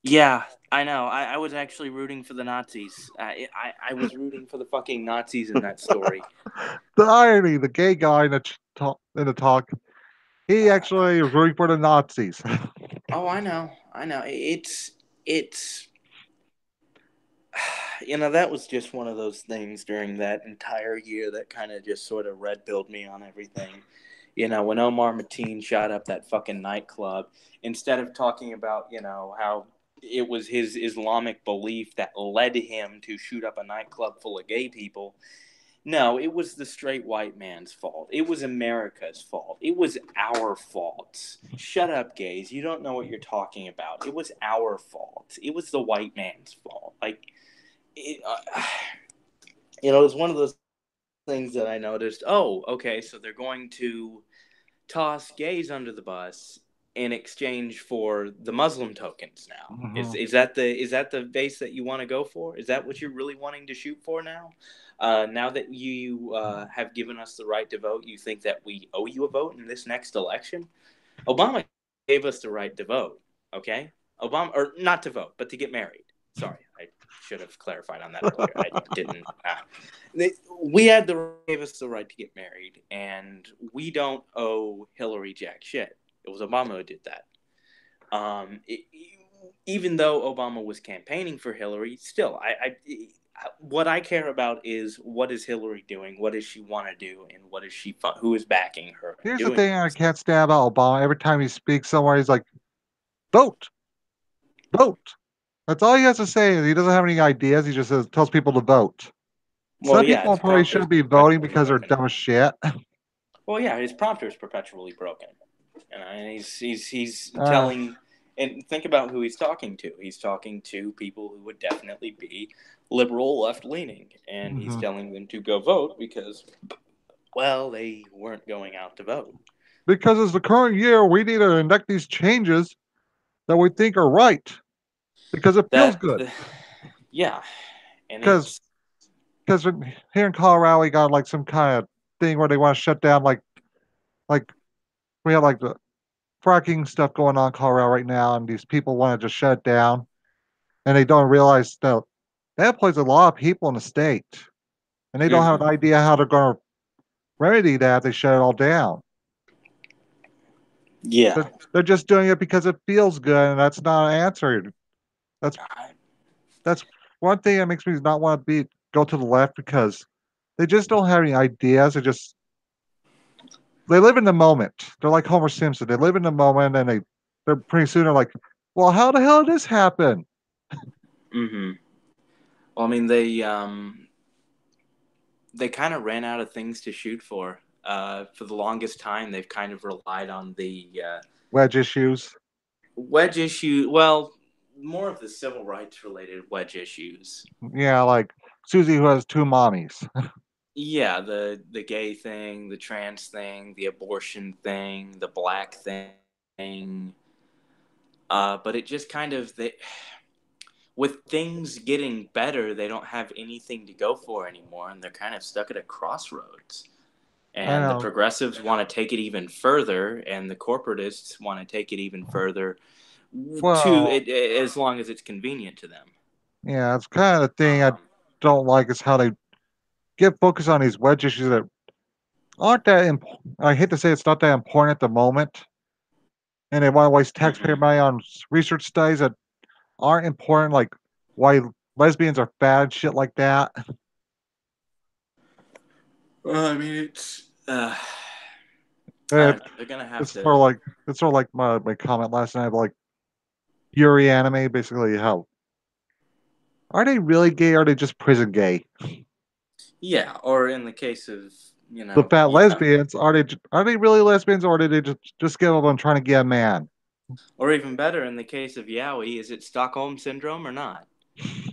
Yeah, I know. I was actually rooting for the Nazis. I was rooting for the fucking Nazis in that story. The irony, the gay guy in the talk, he actually was rooting for the Nazis. Oh, I know. I know. It's that was just one of those things during that entire year that kind of just sort of red pilled me on everything. When Omar Mateen shot up that fucking nightclub, instead of talking about, how it was his Islamic belief that led him to shoot up a nightclub full of gay people, no, it was the straight white man's fault. It was America's fault. It was our fault. Shut up, gays. You don't know what you're talking about. It was our fault. It was the white man's fault. Like, it, it was one of those things that I noticed. Oh, okay, so they're going to toss gays under the bus in exchange for the Muslim tokens now. Is Mhm. is that the base that you want to go for? Is that what you're really wanting to shoot for now? Now that you have given us the right to vote, you think that we owe you a vote in this next election? Obama gave us the right to vote. Okay, Obama, or not to vote, but to get married. Sorry, I should have clarified on that earlier. I didn't. We had gave us the right to get married, and we don't owe Hillary jack shit. It was Obama who did that. Even though Obama was campaigning for Hillary, still, what I care about is what is Hillary doing, what does she want to do, and what is who is backing her in Here's the doing thing I this. can't stand about Obama. Every time he speaks somewhere, he's like, vote, vote. That's all he has to say. He doesn't have any ideas. He just tells people to vote. Well, Some yeah, people his probably prompter is shouldn't be voting perpetually because they're broken. dumb as shit. Well, yeah, his prompter is perpetually broken. And he's Uh, telling, and think about who he's talking to. He's talking to people who would definitely be liberal, left leaning, and he's mhm. telling them to go vote because, well, they weren't going out to vote. Because it's the current year, we need to enact these changes that we think are right because it feels That, good. yeah, and Because it's because here in Colorado, we got like some kind of thing where they want to shut down like we have like the fracking stuff going on in Colorado right now, and these people want to just shut it down, and they don't realize that employs a lot of people in the state, and they don't have an mm-hmm. idea how they're going to remedy that if they shut it all down. Yeah. They're just doing it because it feels good, and that's not an answer. That's that's one thing that makes me not want to be go to the left because they just don't have any ideas. They live in the moment. They're like Homer Simpson. They live in the moment, and they're pretty soon they're like, well, how the hell did this happen? Mm-hmm. Well, I mean, they kind of ran out of things to shoot for. For the longest time, they've kind of relied on the Wedge issues. wedge issue. Well, more of the civil rights related wedge issues. Yeah, like Susie who has two mommies. Yeah, the gay thing, the trans thing, the abortion thing, the black thing. But it just kind of with things getting better, they don't have anything to go for anymore, and they're kind of stuck at a crossroads. I And the know. progressives want to take it even further, and the corporatists want to take it even further to Well, it as long as it's convenient to them. yeah, it's kind of the thing I Um, don't like is how they get focused on these wedge issues that aren't that important. I hate to say it's not that important at the moment, and they want to waste taxpayer mhm. money on research studies that aren't important, like why lesbians are bad, shit like that. Well, I mean, it's I It, don't know. They're gonna have it's sort of to. like my comment last night, like Yuri anime, basically how are they really gay? Or are they just prison gay? Yeah, or in the case of The fat yeah, lesbians are they really lesbians, or did they just give up on trying to get a man? or even better, in the case of Yowie, is it Stockholm syndrome or not?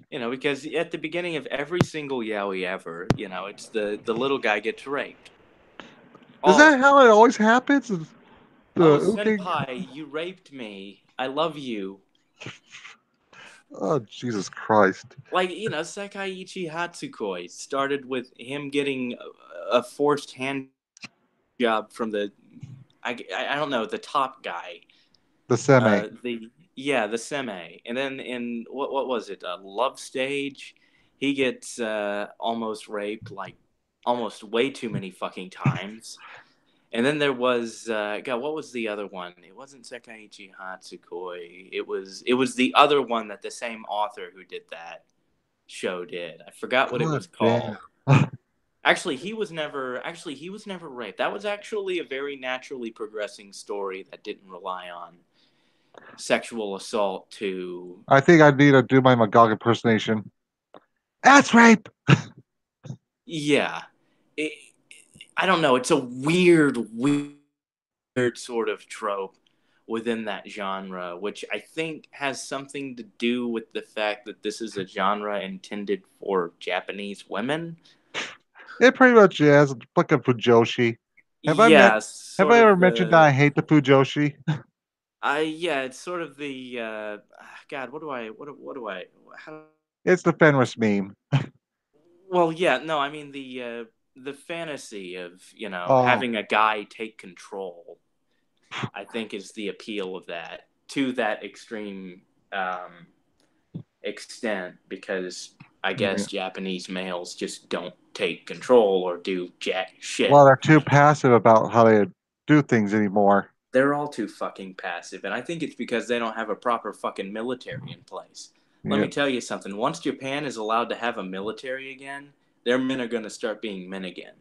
Because at the beginning of every single Yowie ever, it's the little guy gets raped. Is that Always. how it always happens? Is Oh, the Uke? senpai, you raped me. I love you. Oh Jesus Christ! Like, Sekaiichi Hatsukoi started with him getting a forced hand job from I don't know, the top guy. The semi. The seme. And then in what was it? Love Stage, he gets almost raped like almost way too many fucking times. And then there was God, what was the other one? It wasn't Sekaiichi Hatsukoi. It was the other one that the same author who did that show did. I forgot what it God was damn. called. Actually he was never raped. That was actually a very naturally progressing story that didn't rely on sexual assault to I think I need to do my Magog impersonation. That's rape. yeah. It, I don't know, it's a weird sort of trope within that genre, which I think has something to do with the fact that this is a genre intended for Japanese women. It pretty much is. It's fucking Fujoshi. Have I met? Yeah, Have sort I ever of mentioned that the I hate the Fujoshi? it's sort of the God, what do I how It's the Fenris meme. well, yeah, no, I mean the fantasy of, Oh, having a guy take control, I think is the appeal of that to that extreme um extent because I yeah. guess Japanese males just don't take control or do jack Well, shit. they're too passive about how they do things anymore. They're all too fucking passive, and I think it's because they don't have a proper fucking military in place. Let Yeah. me tell you something. Once Japan is allowed to have a military again, their men are going to start being men again.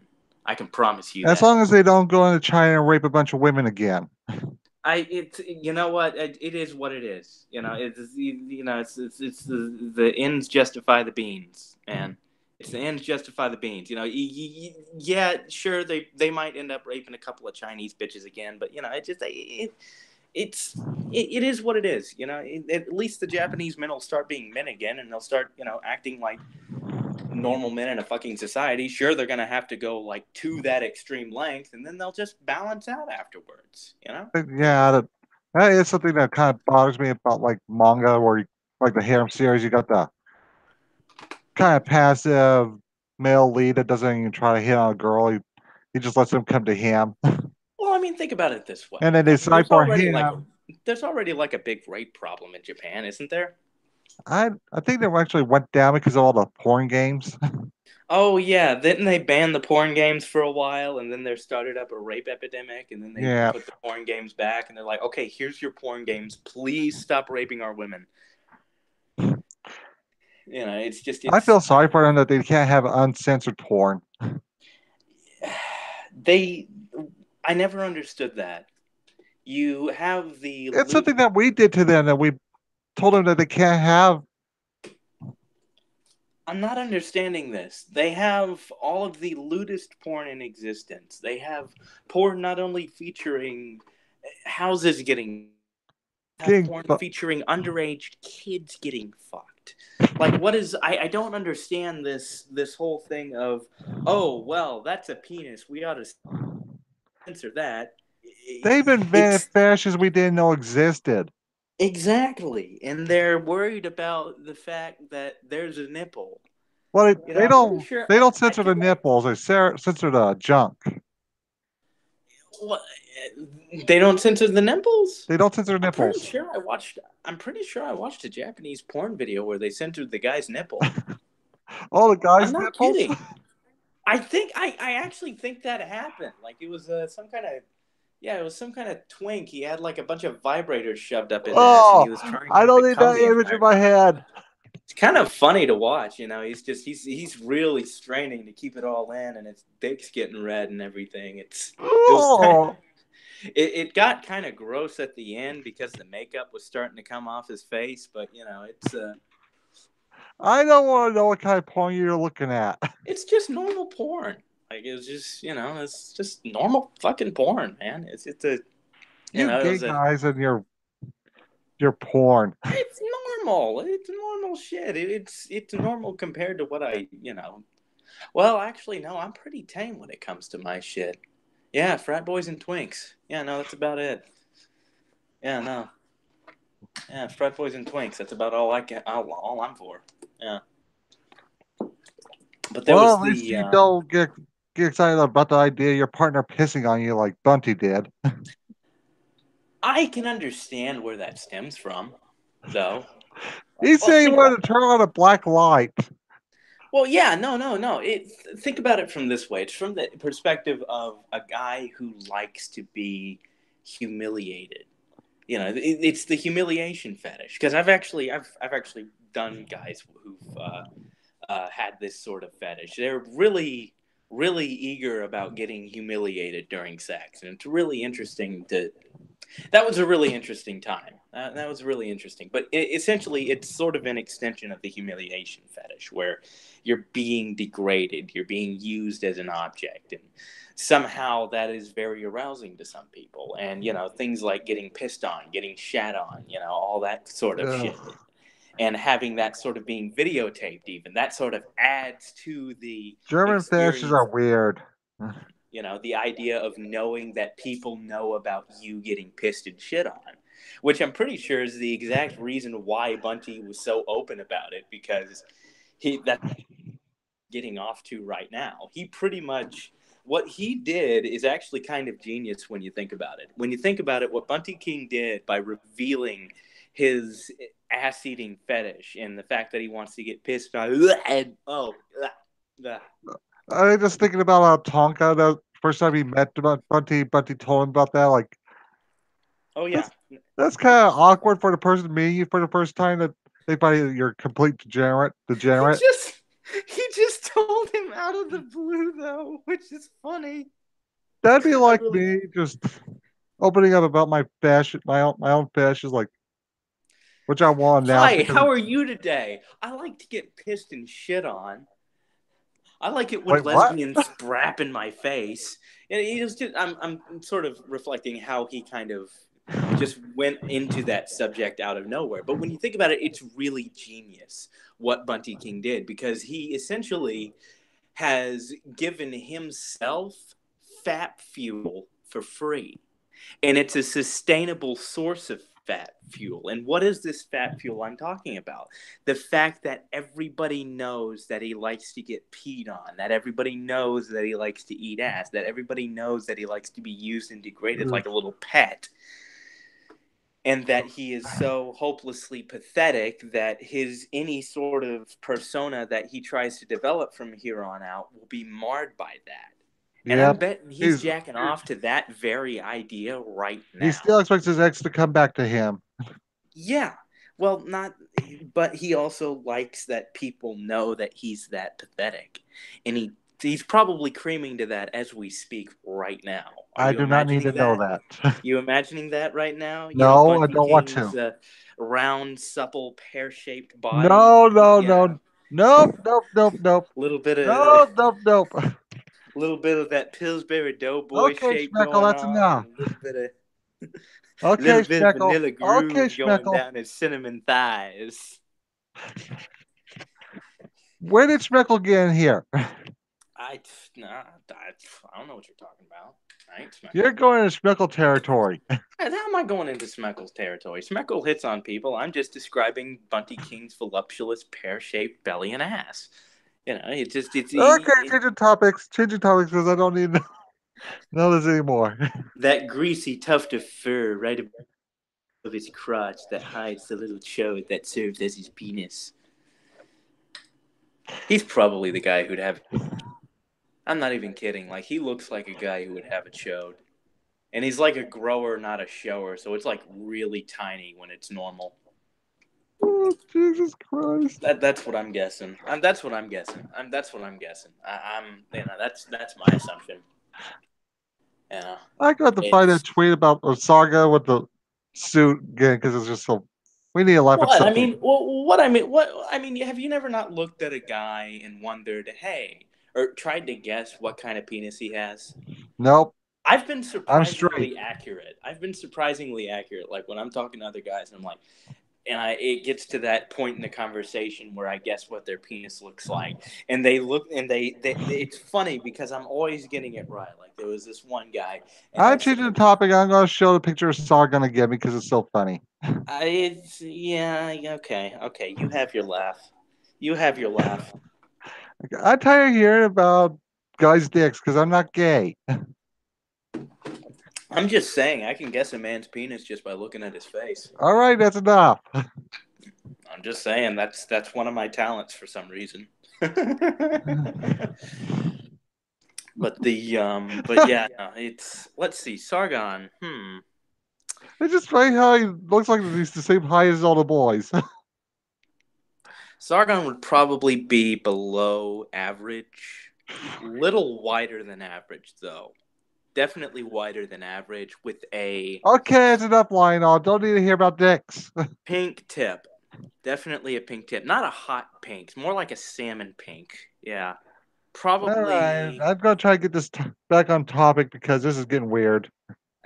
I can promise you As that. long as they don't go into China and rape a bunch of women again. You know what, it is what it is. It's the ends justify the beans, man. It's the ends justify the beans. Yeah, sure they might end up raping a couple of Chinese bitches again, but it's it is what it is. At least the Japanese men will start being men again, and they'll start acting like normal men in a fucking society. Sure, they're gonna have to go like to that extreme length, and then they'll just balance out afterwards. Yeah, that is something that kind of bothers me about like manga, where like the harem series, you got the kind of passive male lead that doesn't even try to hit on a girl. He just lets them come to him, Well, I mean, think about it this and way. then they decide for him. There's already like a big rape problem in Japan, isn't there? I think they actually went down because of all the porn games. Oh yeah, didn't they ban the porn games for a while, and then there started up a rape epidemic, and then they Yeah, put the porn games back, and they're like, okay, here's your porn games. Please stop raping our women. It's just I feel sorry for them that they can't have uncensored porn. they. I never understood that. You have the It's loot. something that we did to them that we told them that they can't have. I'm not understanding this. They have all of the lewdest porn in existence. They have porn not only featuring houses getting, have Getting, porn featuring underage kids getting fucked. Like, what is? I don't understand this whole thing of, oh well, that's a penis. We ought to censor that. they've invented It's fashions we didn't know existed. exactly, and they're worried about the fact that there's a nipple. Well, they I'm pretty don't. sure. They don't I censor the think nipples. They censor the junk. what they don't censor the nipples. They don't censor I'm pretty nipples. sure I watched. I'm pretty sure I watched a Japanese porn video where they censored the guy's nipple. All the I'm guys' not nipples. kidding. I actually think that happened. Like it was some kind of yeah, it was some kind of twink. He had like a bunch of vibrators shoved up his ass, and he Oh, was trying I not to don't need come that the image in entire my time. head. It's kind of funny to watch. He's really straining to keep it all in, and his dick's getting red and everything. It was kind of Oh, it got kind of gross at the end because the makeup was starting to come off his face. But I don't want to know what kind of porn you're looking at. it's just normal porn. Like it was just it's just normal fucking porn, man. It's a You it gay was a guys and your porn. it's normal. It's normal shit. It's normal compared to what I. Well, actually, no. I'm pretty tame when it comes to my shit. Yeah, frat boys and twinks. Yeah, no, that's about it. Yeah, no. Yeah, frat boys and twinks. That's about all I can. All I'm for. Yeah. But there Well, was at least the. you don't get excited about the idea of your partner pissing on you like Bunty did. I can understand where that stems from, though. He Well, said he think about wanted to turn on a black light. Well, yeah, no, no, no. Think about it from this way. It's from the perspective of a guy who likes to be humiliated. It's the humiliation fetish. Because I've actually done guys who've had this sort of fetish. They're really, really eager about getting humiliated during sex, and it's really interesting to that was a really interesting time. That was really interesting. But essentially, it's sort of an extension of the humiliation fetish, where you're being degraded, you're being used as an object, and somehow that is very arousing to some people. And things like getting pissed on, getting shat on, all that sort of shit, Ugh. and having that sort of being videotaped, even that sort of adds to the German fetishes experience are weird. the idea of knowing that people know about you getting pissed and shit on, which I'm pretty sure is the exact reason why Bunty was so open about it, because that's getting off to right now. He pretty much what he did is actually kind of genius when you think about it. When you think about it, what Bunty King did by revealing his ass eating fetish and the fact that he wants to get pissed on and I'm just thinking about how Tonka, the first time he met Bunty told him about that. Like, oh yeah. that's, that's kind of awkward for the person meeting you for the first time that they find you're a complete degenerate. He Degenerate. just he just told him out of the blue though, which is funny. That'd be I like really me just opening up about my fashion, my own fashion, like which I want to announce Hi, because how are you today? I like to get pissed and shit on. I like it when Wait, what? lesbians rap in my face. And it was just, I'm sort of reflecting how he kind of just went into that subject out of nowhere. But when you think about it, it's really genius what Bunty King did because he essentially has given himself fat fuel for free. And it's a sustainable source of fat fuel. And what is this fat fuel I'm talking about? The fact that everybody knows that he likes to get peed on, that everybody knows that he likes to eat ass, that everybody knows that he likes to be used and degraded like a little pet, and that he is so hopelessly pathetic that his any sort of persona that he tries to develop from here on out will be marred by that. And I'm Yep. betting he's He's jacking off to that very idea right he now. still expects his ex to come back to him. Yeah. Well, not, but he also likes that people know that he's that pathetic. And he's probably creaming to that as we speak right now. Are I you do not need to imagining know that? that. You imagining that right now? You know, No, I Bunty don't want King's to. round, supple, pear-shaped body. No, no, Yeah, no. Nope, nope, nope, nope. little bit of Nope, nope, nope. little bit of that Pillsbury Doughboy Okay, shape Schmeckle, going that's on, enough. and a Okay, little bit of Schmeckle. vanilla Okay, groove going Schmeckle. down his cinnamon thighs. Where did Schmeckle get in here? I nah, I don't know what you're talking about. I ain't You're Smeckle. going into Schmeckle territory. How am I going into Smeckle's territory? Smeckle hits on people. I'm just describing Bunty King's voluptuous pear-shaped belly and ass. You know, Okay, changing topics because I don't need to know this anymore. that greasy tuft of fur right above his crotch that hides the little chode that serves as his penis. He's probably the guy who'd have. I'm not even kidding. Like he looks like a guy who would have a chode. And he's like a grower, not a shower, so it's like really tiny when it's normal. Oh, Jesus Christ. That's what I'm guessing. That's what I'm guessing. That's what I'm guessing. I'm that's my assumption. Yeah, I got to find that it's tweet about the saga with the suit again because it's just so. We need to laugh at what I something. mean. What I mean. What I mean. Have you never not looked at a guy and wondered, hey, or tried to guess what kind of penis he has? Nope, I've been I'm straight. surprisingly accurate. I've been surprisingly accurate. Like when I'm talking to other guys, I'm like, it gets to that point in the conversation where I guess what their penis looks like, and they look, and it's funny because I'm always getting it right. Like there was this one guy, and I I'm said, changing the topic. I'm going to show the picture of Sargon again because it's so funny. yeah, okay, okay, you have your laugh, you have your laugh. I'm tired of hearing about guys' dicks because I'm not gay. I'm just saying, I can guess a man's penis just by looking at his face. All right, that's enough. I'm just saying that's one of my talents for some reason. But yeah, no, it's let's see, Sargon. It's just funny how he looks like he's the same height as all the boys. Sargon would probably be below average, little wider than average though. Definitely wider than average with a Okay, it's enough lying on. Don't need to hear about dicks. pink tip. Definitely a pink tip. Not a hot pink, it's more like a salmon pink. Yeah. All right, Probably I'm gonna try to get this back on topic because this is getting weird.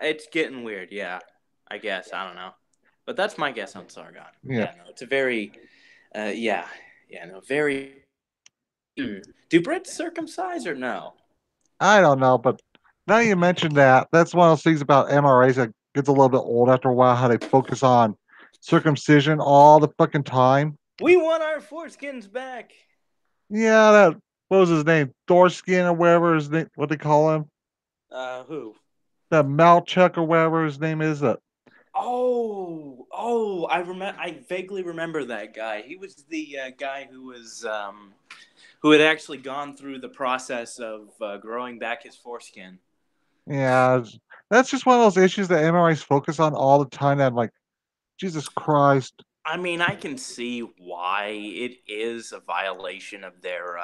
it's getting weird, yeah. I guess. I don't know. But that's my guess on Sargon. Yeah, Yeah, no, it's a very yeah. Yeah, no, very Do Brits circumcise or no? I don't know, but now you mentioned that, that's one of those things about MRAs that gets a little bit old after a while. How they focus on circumcision all the fucking time. We want our foreskins back. Yeah, that what was his name, Thorskin or whatever his name, what they call him, Who? that Malchuk or whatever his name is. That I remember. I vaguely remember that guy. He was the guy who had actually gone through the process of growing back his foreskin. yeah, that's just one of those issues that MRAs focus on all the time. That I'm like, Jesus Christ. I mean, I can see why it is a violation of their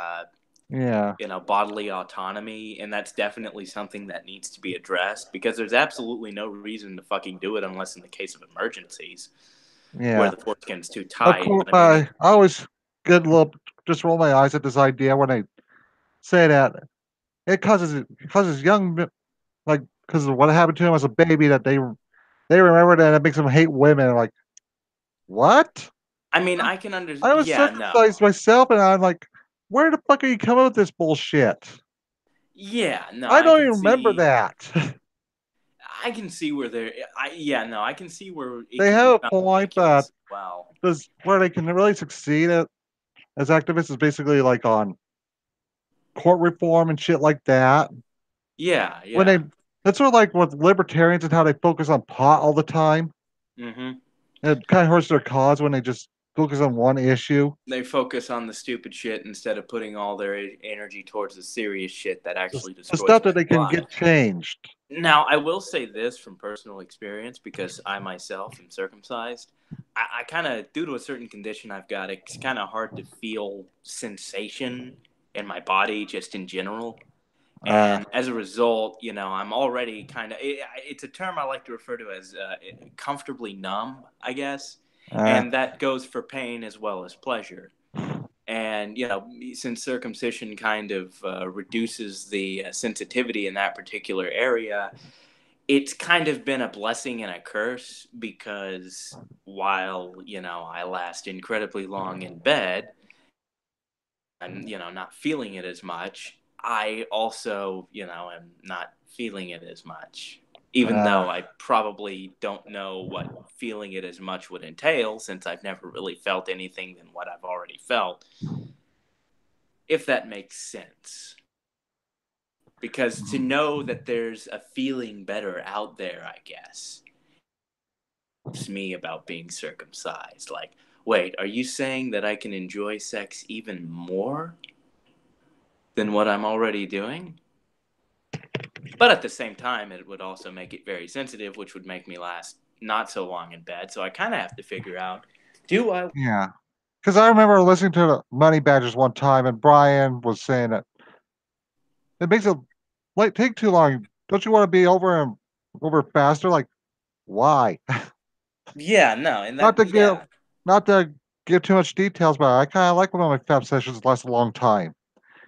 Yeah, bodily autonomy, and that's definitely something that needs to be addressed because there's absolutely no reason to fucking do it unless in the case of emergencies where yeah. the foreskin's too Of tight. course, But I mean, I always get a little just roll my eyes at this idea when they say that it causes young like because of what happened to him as a baby that they remember that it makes them hate women. Like what? I mean, I can under. I was Yeah, no. circumcised myself, and I'm like, where the fuck are you coming with this bullshit? Yeah, no. I don't even remember that. I can see where they're. Yeah, no. I can see where it They can have a become point, but ridiculous as well. does where they can really succeed as activists is basically like on court reform and shit like that. Yeah, When they yeah. that's sort of like with libertarians and how they focus on pot all the time. Hmm. It kind of hurts their cause when they just focus on one issue. They focus on the stupid shit instead of putting all their energy towards the serious shit that actually The destroys stuff that men's they can lives. get changed. Now, I will say this from personal experience because I myself am circumcised. I kind of, due to a certain condition I've got, it's kind of hard to feel sensation in my body just in general. Uh, And as a result, I'm already kind of, it's a term I like to refer to as comfortably numb, I guess. uh, And that goes for pain as well as pleasure. And, since circumcision kind of reduces the sensitivity in that particular area, it's kind of been a blessing and a curse because while, I last incredibly long in bed, I'm, not feeling it as much, I also, am not feeling it as much. Even uh, though I probably don't know what feeling it as much would entail, since I've never really felt anything than what I've already felt, if that makes sense. Because to know that there's a feeling better out there, I guess, it's me about being circumcised. Like, wait, are you saying that I can enjoy sex even more than what I'm already doing? But at the same time, it would also make it very sensitive, which would make me last not so long in bed. So I kind of have to figure out, do I? yeah. Because I remember listening to the Money Badgers one time, and Brian was saying that it makes it like take too long. Don't you want to be over faster? Like why? Yeah, no, and not that, to give yeah, not to give too much details, but I kind of like when my fab sessions last a long time.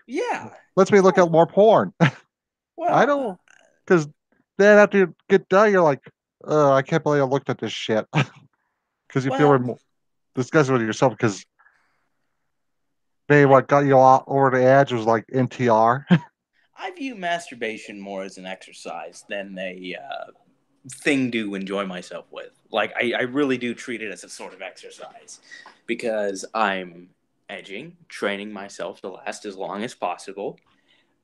yeah. Lets me look Well, at more porn. I well, don't because then after you get done, you're like, I can't believe I looked at this shit because you feel well. disgusted with yourself because maybe what got you all over the edge was like NTR. I view masturbation more as an exercise than a thing to enjoy myself with. Like, I really do treat it as a sort of exercise because I'm edging, training myself to last as long as possible.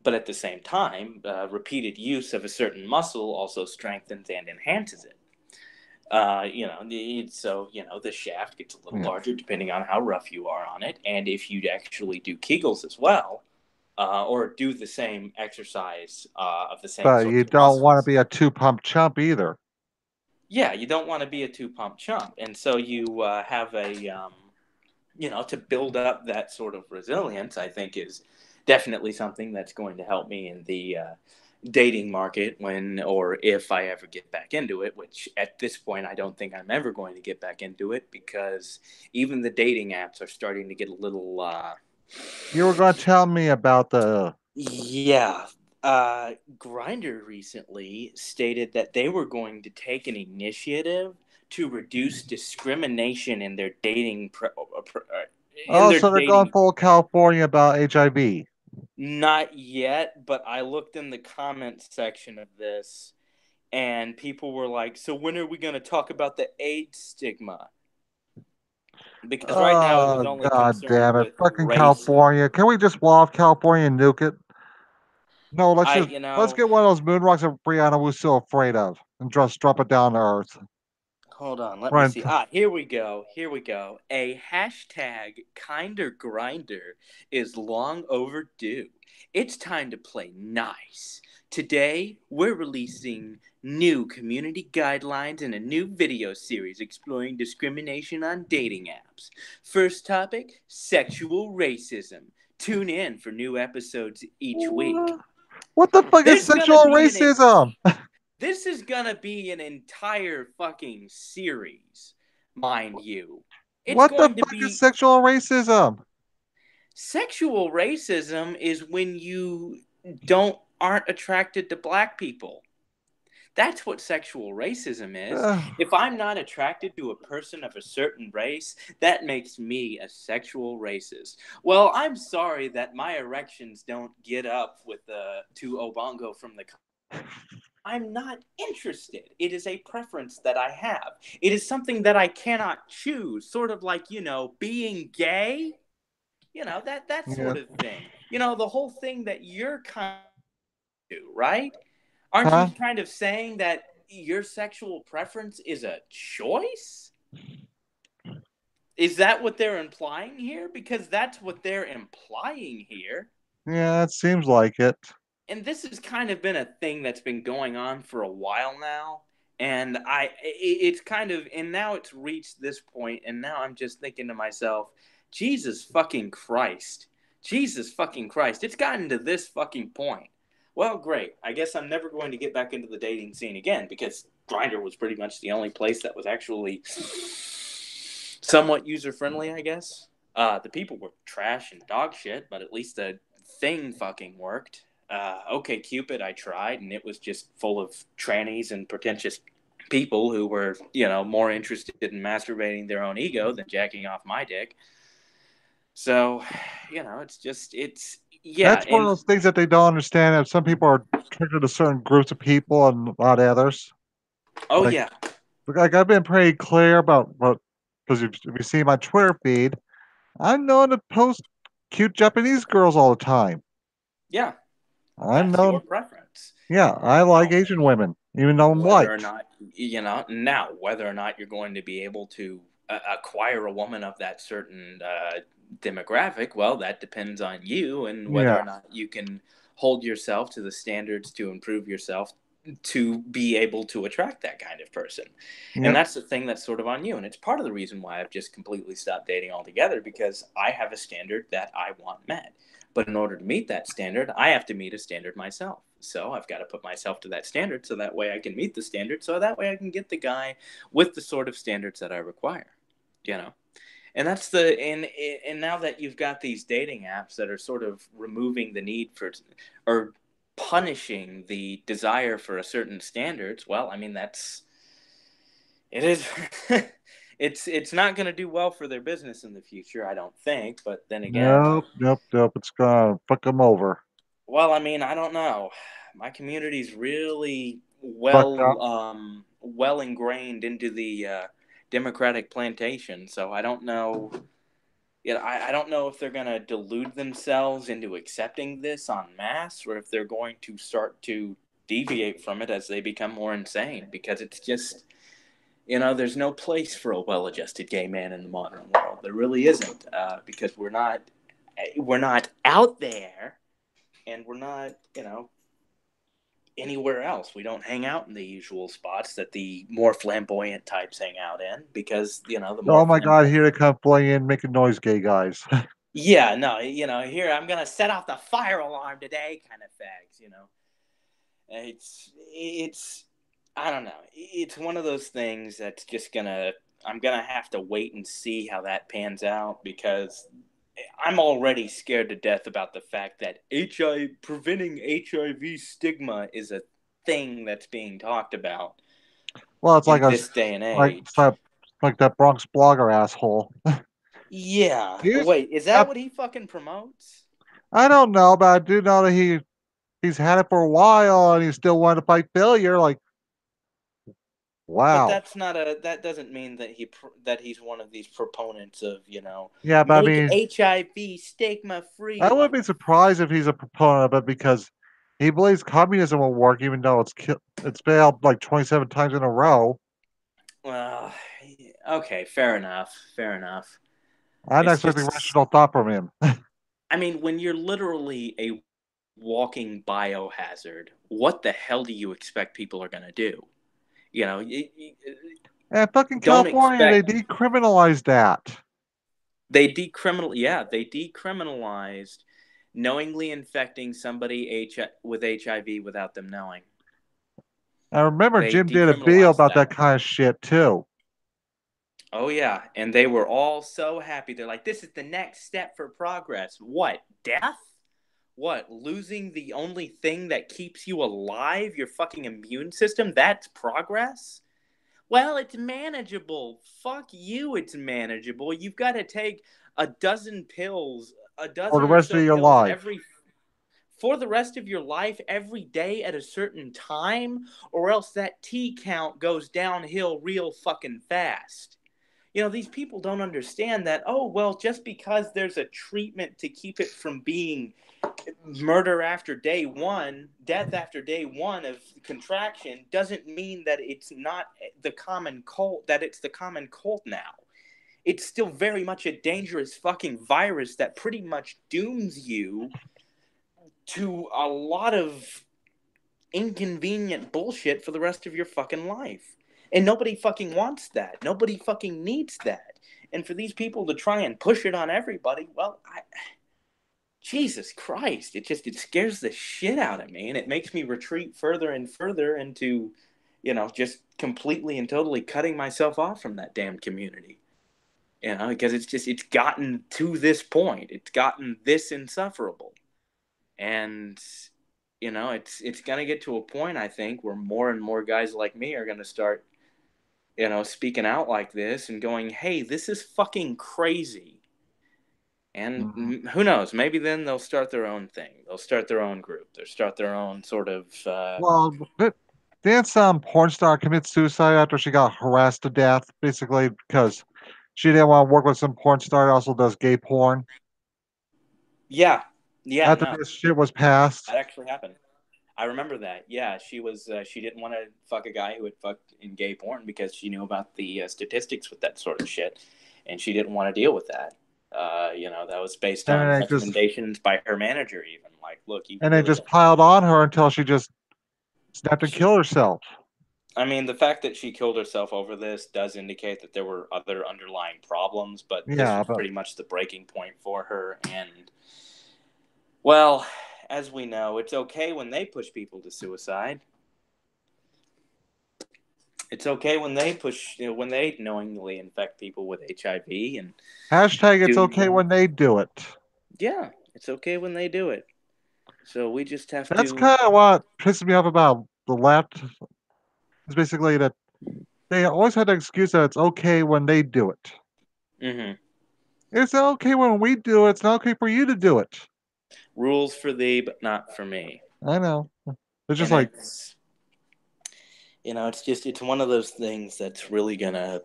But at the same time, repeated use of a certain muscle also strengthens and enhances it. So the shaft gets a little Yeah. larger depending on how rough you are on it, and if you actually do Kegels as well, or do the same exercise of the same But sorts you of don't want to muscles. be a two pump chump either. Yeah, you don't want to be a two pump chump, and so you have to build up that sort of resilience. I think is definitely something that's going to help me in the dating market when or if I ever get back into it. Which at this point, I don't think I'm ever going to get back into it because even the dating apps are starting to get a little. You were going to tell me about the. Yeah. Grinder recently stated that they were going to take an initiative to reduce discrimination in their in Oh, their so they're going dating. full California about HIV. Not yet, but I looked in the comments section of this and people were like, "So when are we going to talk about the AIDS stigma?" Because right now it was Oh, only god concerned damn it. with Fucking race. California. Can we just wall off California and nuke it? No, I, let's get one of those moon rocks that Brianna was so afraid of and just drop it down to Earth. hold on, let me Right. see. Ah, here we go. Here we go. A hashtag kinder grinder is long overdue. It's time to play nice. Today, we're releasing new community guidelines and a new video series exploring discrimination on dating apps. First topic, sexual racism. Tune in for new episodes each week. What the fuck is There's gonna sexual be an racism? this is gonna be an entire fucking series, mind you. It's What the going to fuck is be sexual racism? Sexual racism is when you don't aren't attracted to black people. That's what sexual racism is. If I'm not attracted to a person of a certain race, that makes me a sexual racist. Well, I'm sorry that my erections don't get up with to Obongo from the. I'm not interested. It is a preference that I have. It is something that I cannot choose. Sort of like, being gay. That Yeah. sort of thing. The whole thing that you're kind of do, right? Aren't you Huh? kind of saying that your sexual preference is a choice? Is that what they're implying here? Because that's what they're implying here. Yeah, it seems like it. And this has kind of been a thing that's been going on for a while now. And it's kind of, and now it's reached this point, and now I'm just thinking to myself, Jesus fucking Christ. Jesus fucking Christ. It's gotten to this fucking point. Well, great. I guess I'm never going to get back into the dating scene again because Grindr was pretty much the only place that was actually somewhat user friendly, I guess. The people were trash and dog shit, but at least the thing fucking worked. Okay, Cupid, I tried, and it was just full of trannies and pretentious people who were, more interested in masturbating their own ego than jacking off my dick. So, yeah, That's one of and those things that they don't understand. That some people are triggered to certain groups of people and not others. oh Like, yeah, like I've been pretty clear about what, because if you see my Twitter feed, I'm known to post cute Japanese girls all the time. yeah, I'm that's your known, preference. yeah, I like Now, Asian women, even though I'm whether or white. not whether or not you're going to be able to acquire a woman of that certain demographic, well, that depends on you and whether Yeah, or not you can hold yourself to the standards to improve yourself to be able to attract that kind of person. And yep, that's the thing that's sort of on you, and it's part of the reason why I've just completely stopped dating altogether, because I have a standard that I want met. But in order to meet that standard, I have to meet a standard myself. So I've got to put myself to that standard so that way I can meet the standard, so that way I can get the guy with the sort of standards that I require. You know? And that's and now that you've got these dating apps that are sort of removing the need for or punishing the desire for a certain standards, well, I mean it is it's not going to do well for their business in the future, I don't think, but then again, nope. It's gonna fuck them over. well, I mean, I don't know. My community's really Fucked up. well ingrained into the Democratic plantation, so I don't know. Yeah, I don't know if they're gonna delude themselves into accepting this en masse, or if they're going to start to deviate from it as they become more insane. Because it's just, there's no place for a well-adjusted gay man in the modern world. There really isn't, because we're not out there, and we're not, anywhere else. We don't hang out in the usual spots that the more flamboyant types hang out in, because the more Oh my god, here they flamboyant. come flying in, making noise, gay guys. Yeah, no, here I'm gonna set off the fire alarm today, kind of fags. It's I don't know. It's one of those things that's just gonna I'm gonna have to wait and see how that pans out, because I'm already scared to death about the fact that preventing HIV stigma is a thing that's being talked about Well, it's in this day and like age. like that Bronx blogger asshole. Yeah. He's Wait, is that got, what he fucking promotes? I don't know, but I do know that he's had it for a while and he still wanted to fight failure. Like, But wow. that doesn't mean that that he's one of these proponents of, Yeah, but I make mean, HIV stigma free. I wouldn't Like, be surprised if he's a proponent of it because he believes communism will work, even though it's failed like 27 times in a row. well, okay, fair enough, fair enough. I'm not It's expecting just, rational thought from him. I mean, when you're literally a walking biohazard, what the hell do you expect people are gonna do? And fucking Don't California, they expect decriminalized that. yeah, they decriminalized knowingly infecting somebody with HIV without them knowing. I remember They Jim did a video decriminalized about that that. kind of shit too. Oh yeah, and they were all so happy. They're like, "This is the next step for progress." What? Death? What? Losing the only thing that keeps you alive, your fucking immune system? That's progress? Well, it's manageable. Fuck you, it's manageable. You've got to take a dozen pills, a For the dozen or rest of so your pills life. every for the rest of your life every day at a certain time, or else that T count goes downhill real fucking fast. These people don't understand that, oh, well, just because there's a treatment to keep it from being murder after day one, death after day one of contraction, doesn't mean that it's not the common cold, that it's the common cold now. It's still very much a dangerous fucking virus that pretty much dooms you to a lot of inconvenient bullshit for the rest of your fucking life. And nobody fucking wants that. Nobody fucking needs that. And for these people to try and push it on everybody, well, Jesus Christ, it scares the shit out of me, and it makes me retreat further and further into, just completely and totally cutting myself off from that damn community. Because it's gotten to this point. It's gotten this insufferable. And it's gonna get to a point, I think, where more and more guys like me are gonna start, speaking out like this and going, "Hey, this is fucking crazy." And Mhm. who knows? Maybe then they'll start their own thing. They'll start their own group. They'll start their own sort of. Well, didn't some porn star commit suicide after she got harassed to death, basically because she didn't want to work with some porn star who also does gay porn? Yeah, yeah. After No, this shit was passed. that actually happened. I remember that. Yeah, she was. She didn't want to fuck a guy who had fucked in gay porn because she knew about the statistics with that sort of shit, and she didn't want to deal with that. That was based And on then recommendations by her manager. Even like, look, you they really just don't. piled on her until she just snapped and She, killed herself. I mean, the fact that she killed herself over this does indicate that there were other underlying problems, but this Yeah, was but pretty much the breaking point for her. And, well, as we know, it's okay when they push people to suicide. It's okay when they push, when they knowingly infect people with HIV and hashtag it's do. okay when they do it. Yeah, it's okay when they do it. So we just have That's to. kind of what pisses me off about the left. Is basically that they always had the excuse that it's okay when they do it. Hmm. It's okay when we do it. It's not okay for you to do it. Rules for thee, but not for me. I know. It's just And like, it's one of those things that's really gonna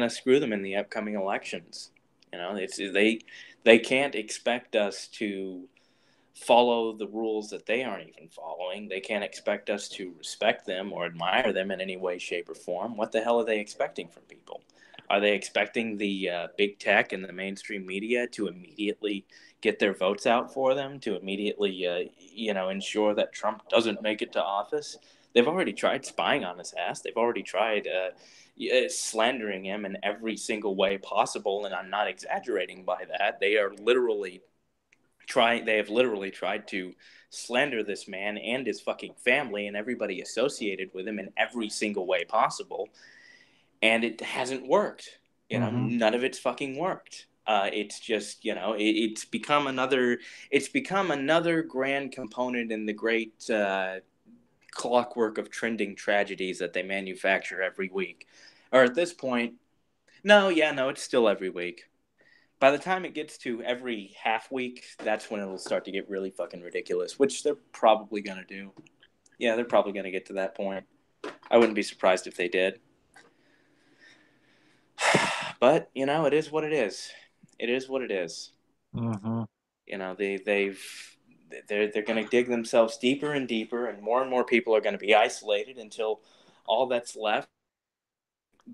screw them in the upcoming elections. They can't expect us to follow the rules that they aren't even following. They can't expect us to respect them or admire them in any way, shape, or form. What the hell are they expecting from people? Are they expecting the big tech and the mainstream media to immediately get their votes out for them, to immediately, ensure that Trump doesn't make it to office? They've already tried spying on his ass. They've already tried slandering him in every single way possible, and I'm not exaggerating by that. They have literally tried to slander this man and his fucking family and everybody associated with him in every single way possible, and it hasn't worked. mm-hmm. None of it's fucking worked. It's just it's become another grand component in the great clockwork of trending tragedies that they manufacture every week. Or at this point, no, yeah, no, it's still every week. By the time it gets to every half week, that's when it'll start to get really fucking ridiculous, which they're probably going to do. Yeah, they're probably going to get to that point. I wouldn't be surprised if they did. But, it is what it is. It is what it is. Mm-hmm. They're going to dig themselves deeper and deeper, and more people are going to be isolated until all that's left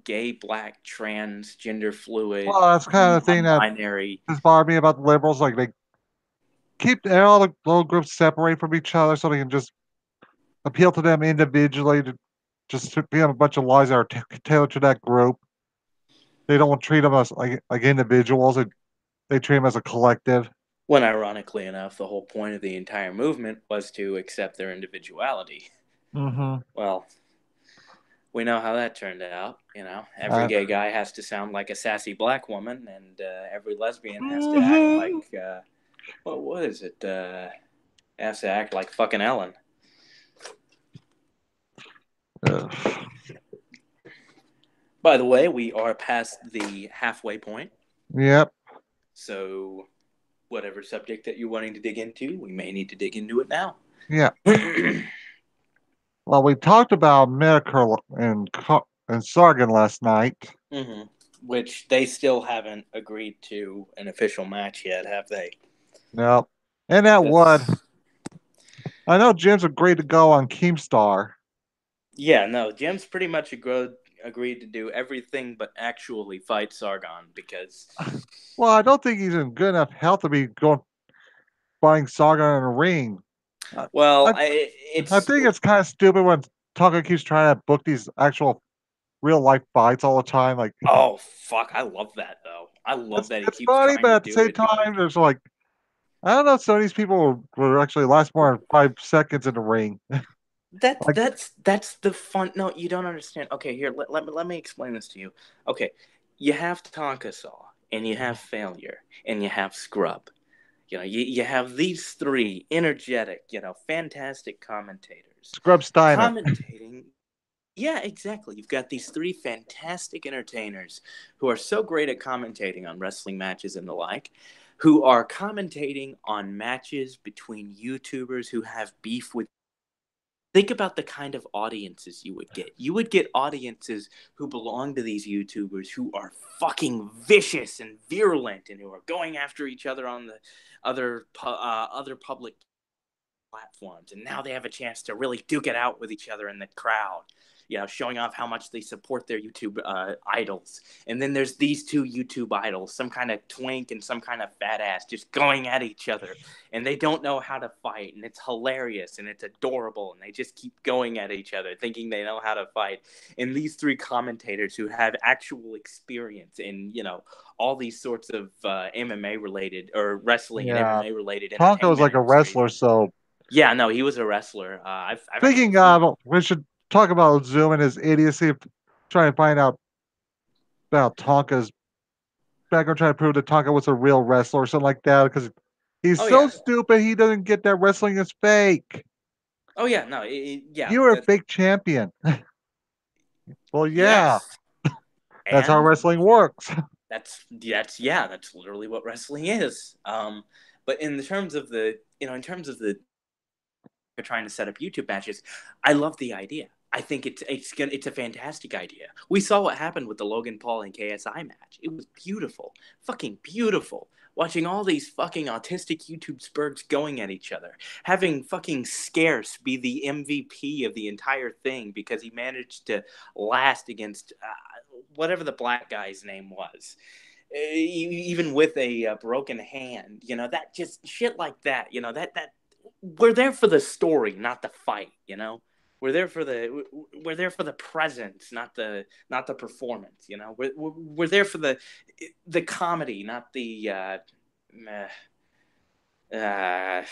gay, black, trans, gender fluid, Well, that's kind of the thing that non-binary. has bothered me about the liberals. Like, they keep all the little groups separate from each other so they can just appeal to them individually to just be a bunch of lies that are tailored to that group. They don't treat them as like individuals. They treat them as a collective. When ironically enough, the whole point of the entire movement was to accept their individuality. Mm-hmm. Well, We know how that turned out. Every Uh, gay guy has to sound like a sassy black woman, and every lesbian has to act like what is it? Has to act like fucking Ellen. uh, By the way, we are past the halfway point, yep. so whatever subject that you're wanting to dig into, we may need to dig into it now. Yeah. Well, we talked about Medicare and Sargon last night. Mm-hmm. Which they still haven't agreed to an official match yet, have they? Yep. And that would. That's I know Jim's agreed to go on Keemstar. Yeah, no. Jim's pretty much agreed to do everything but actually fight Sargon because, Well, I don't think he's in good enough health to be going fighting Sargon in a ring. I, well, I, I think it's kind of stupid when Tonga keeps trying to book these actual real life fights all the time. Like oh fuck, I love that though. I love that he it's keeps funny, trying but to at the do same it. time, there's like I don't know. Some of these people will actually last more than 5 seconds in the ring. That Like that's the fun. No, you don't understand. Okay, here let me explain this to you. Okay, you have Tonka Saw, and you have Failure, and you have Scrub. You have these three energetic, fantastic commentators Scrub Steiner. commentating. Yeah, exactly. You've got these three fantastic entertainers who are so great at commentating on wrestling matches and the like, who are commentating on matches between YouTubers who have beef with. Think about the kind of audiences you would get. You would get audiences who belong to these YouTubers who are fucking vicious and virulent and who are going after each other on the other public platforms, and now they have a chance to really duke it out with each other in the crowd, showing off how much they support their YouTube idols. And then there's these two YouTube idols, some kind of twink and some kind of fat ass, just going at each other, and they don't know how to fight, and it's hilarious and it's adorable, and they just keep going at each other thinking they know how to fight. And these three commentators who have actual experience in all these sorts of MMA related or wrestling and Yeah, MMA related Tonka was entertainment like a industries. wrestler, so Yeah, no, he was a wrestler. I've actually speaking seen. of, we should talk about Zoom and his idiocy of trying to find out about Tonka's background, trying to prove that Tonka was a real wrestler or something like that, because he's Oh so yeah, stupid he doesn't get that wrestling is fake. oh yeah, no, yeah, You are a fake champion. Well, yeah, yes, that's how and wrestling works. that's literally what wrestling is. But in terms of the they're trying to set up YouTube matches, I love the idea. I think it's a fantastic idea. We saw what happened with the Logan Paul and KSI match. It was beautiful, fucking beautiful. Watching all these fucking autistic YouTube spurgs going at each other, having fucking Scarce be the MVP of the entire thing because he managed to last against whatever the black guy's name was, even with a broken hand. That just shit like that. That we're there for the story, not the fight. We're there for the presence, not the performance. We're there for the comedy, not the. Uh,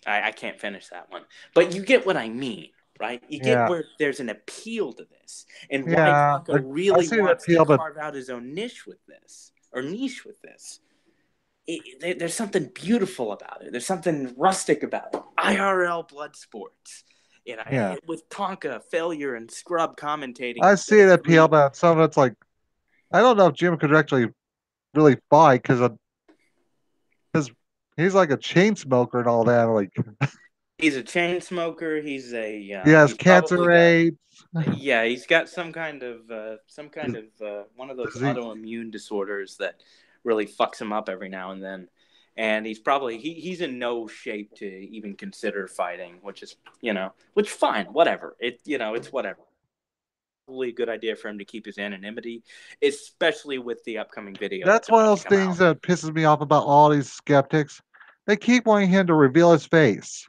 I can't finish that one, but you get what I mean, right? You get Yeah, where there's an appeal to this, and why yeah, Tonka I really see the wants to appeal, but carve out his own niche with this, or niche with this. There's something beautiful about it. There's something rustic about it. IRL blood sports, yeah, with Tonka, Failure, and Scrub commentating I instead see of the appeal, three. but some of it's like I don't know if Jim could actually really fight because he's like a chain smoker and all that. Like He's a chain smoker. he has He's probably cancer, got. AIDS, Yeah, he's got one of those disease. autoimmune disorders that really fucks him up every now and then. And he's in no shape to even consider fighting, which fine, whatever. It's whatever. Probably a good idea for him to keep his anonymity, especially with the upcoming video That's that's one of about to those come things out. that pisses me off about all these skeptics. They keep wanting him to reveal his face.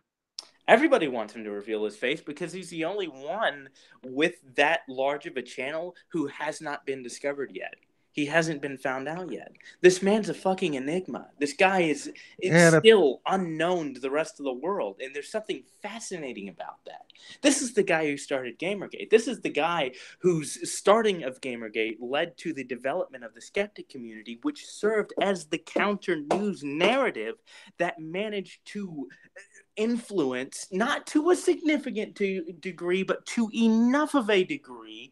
Everybody wants him to reveal his face because he's the only one with that large of a channel who has not been discovered yet. He hasn't been found out yet. This man's a fucking enigma. This guy is it's And if still unknown to the rest of the world, and there's something fascinating about that. This is the guy who started Gamergate. This is the guy whose starting of Gamergate led to the development of the skeptic community, which served as the counter news narrative that managed to influence, not to a significant degree, but to enough of a degree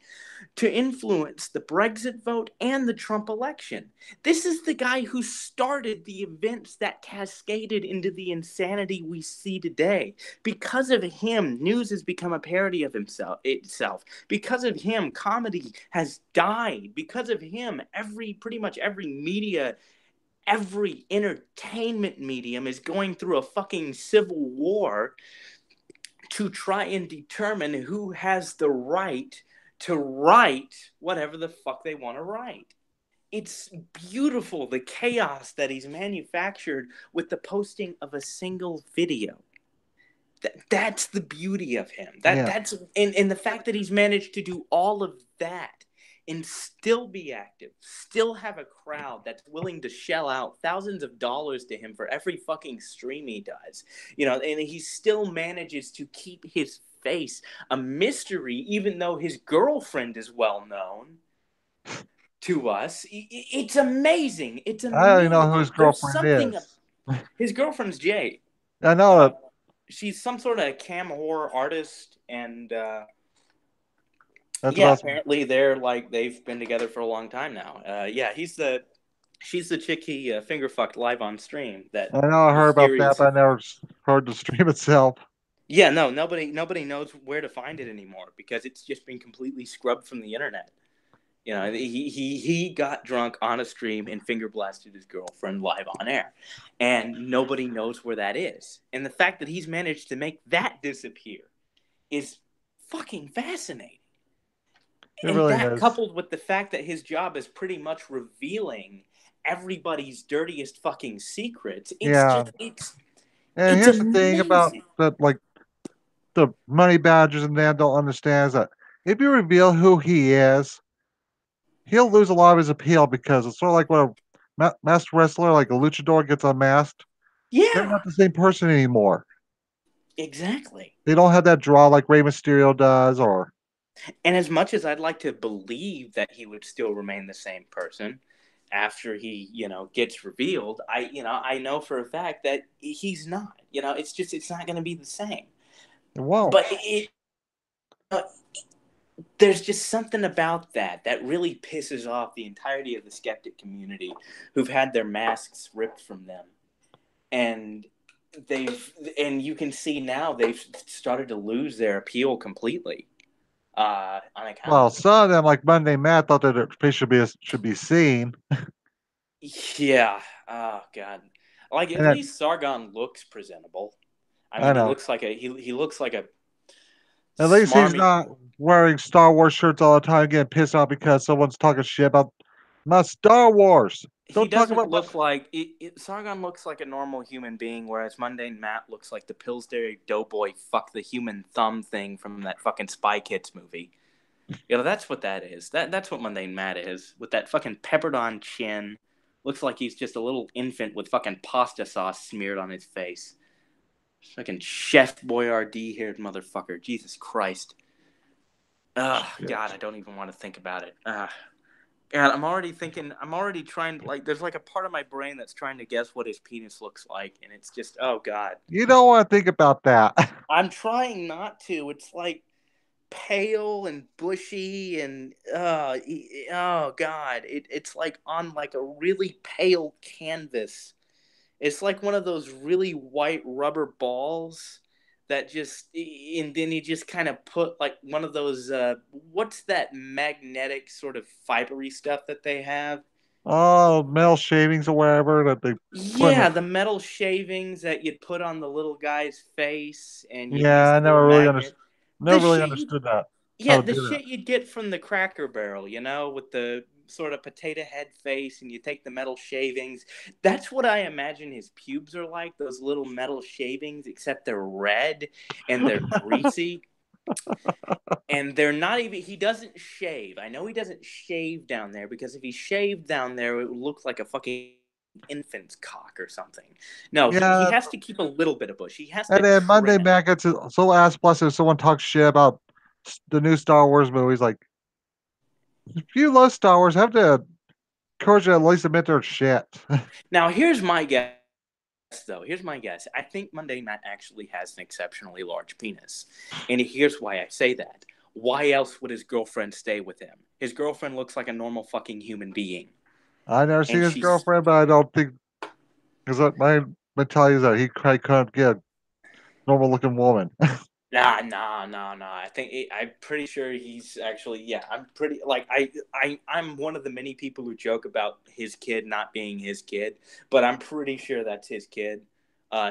to influence the Brexit vote and the Trump election. This is the guy who started the events that cascaded into the insanity we see today. Because of him, news has become a parody of itself. Because of him, comedy has died. Because of him, pretty much every media, every entertainment medium is going through a fucking civil war to try and determine who has the right to write whatever the fuck they want to write. It's beautiful, the chaos that he's manufactured with the posting of a single video. That's the beauty of him. yeah, That's and the fact that he's managed to do all of that and still be active, still have a crowd that's willing to shell out thousands of dollars to him for every fucking stream he does. And he still manages to keep his face a mystery, even though his girlfriend is well known to us. It's amazing. It's I don't even know who his amazing. There's girlfriend something. is. His girlfriend's Jay. I know Uh, that. she's some sort of cam horror artist, and That's yeah, about. apparently they've been together for a long time now. Yeah, she's the chick he finger fucked live on stream. That I know I heard about that, mysterious. but I never heard the stream itself. Yeah, no, nobody knows where to find it anymore because it's just been completely scrubbed from the internet. He got drunk on a stream and finger blasted his girlfriend live on air, and nobody knows where that is. And the fact that he's managed to make that disappear is fucking fascinating. It And really that is. coupled with the fact that his job is pretty much revealing everybody's dirtiest fucking secrets, Yeah. And it's here's the thing about amazing. that, like the money badgers and that don't understand is that if you reveal who he is, he'll lose a lot of his appeal because it's sort of like when a masked wrestler, like a luchador, gets unmasked. They're Yeah, not the same person anymore. exactly. They don't have that draw like Rey Mysterio does, or And as much as I'd like to believe that he would still remain the same person after he, gets revealed, I know for a fact that he's not. It's not going to be the same. it won't. But uh, there's just something about that really pisses off the entirety of the skeptic community who've had their masks ripped from them. And and you can see now they've started to lose their appeal completely on account Well, of it. some of them, like Monday Matt, thought that their face should be seen, Yeah. Oh god. Like at and then least Sargon looks presentable. I I mean, know he looks like a at least he's smarmy. not wearing Star Wars shirts all the time, getting pissed off because someone's talking shit about my Star Wars. He Don't talk doesn't about my. look like Sargon looks like a normal human being, whereas Mundane Matt looks like the Pillsbury Doughboy fuck the human thumb thing from that fucking Spy Kids movie. That's what that is. That's what Mundane Matt is, with that fucking peppered on chin. Looks like he's just a little infant with fucking pasta sauce smeared on his face. Fucking Chef Boyardee haired motherfucker. Jesus Christ. Ugh, God, I don't even want to think about it. God, I'm already thinking, I'm already trying, like, there's like a part of my brain that's trying to guess what his penis looks like, and it's just, oh God. You don't want to think about that. I'm trying not to. It's like pale and bushy and, oh God. It's like on like a really pale canvas. It's like one of those really white rubber balls that just, and then you just kind of put like one of those, what's that magnetic sort of fibery stuff that they have? Oh, metal shavings or whatever that they put in the. Yeah, the metal shavings that you'd put on the little guy's face, and you'd use Yeah, I the little never really magnet. understood. The Never really shit you understood that. Yeah, How to the do that. shit you'd get from the Cracker Barrel, with the sort of potato head face, and you take the metal shavings. That's what I imagine his pubes are like, those little metal shavings, except they're red and they're greasy. And they're not even. He doesn't shave. I know he doesn't shave down there because if he shaved down there, it would look like a fucking infant's cock or something. No, he Yeah, has to keep a little bit of bush. He has and to then Monday trim it. Matt gets so ass busted if someone talks shit about the new Star Wars movies. Like, if you love Star Wars, have to encourage you to at least admit their shit. Now, here's my guess. Though, here's my guess. I think Monday Matt actually has an exceptionally large penis, and here's why I say that. Why else would his girlfriend stay with him? His girlfriend looks like a normal fucking human being, I never seen and his she's girlfriend, but I don't think because my mentality is that he couldn't get a normal looking woman. nah. I'm pretty sure he's actually. Yeah, I'm pretty like I'm one of the many people who joke about his kid not being his kid, but I'm pretty sure that's his kid.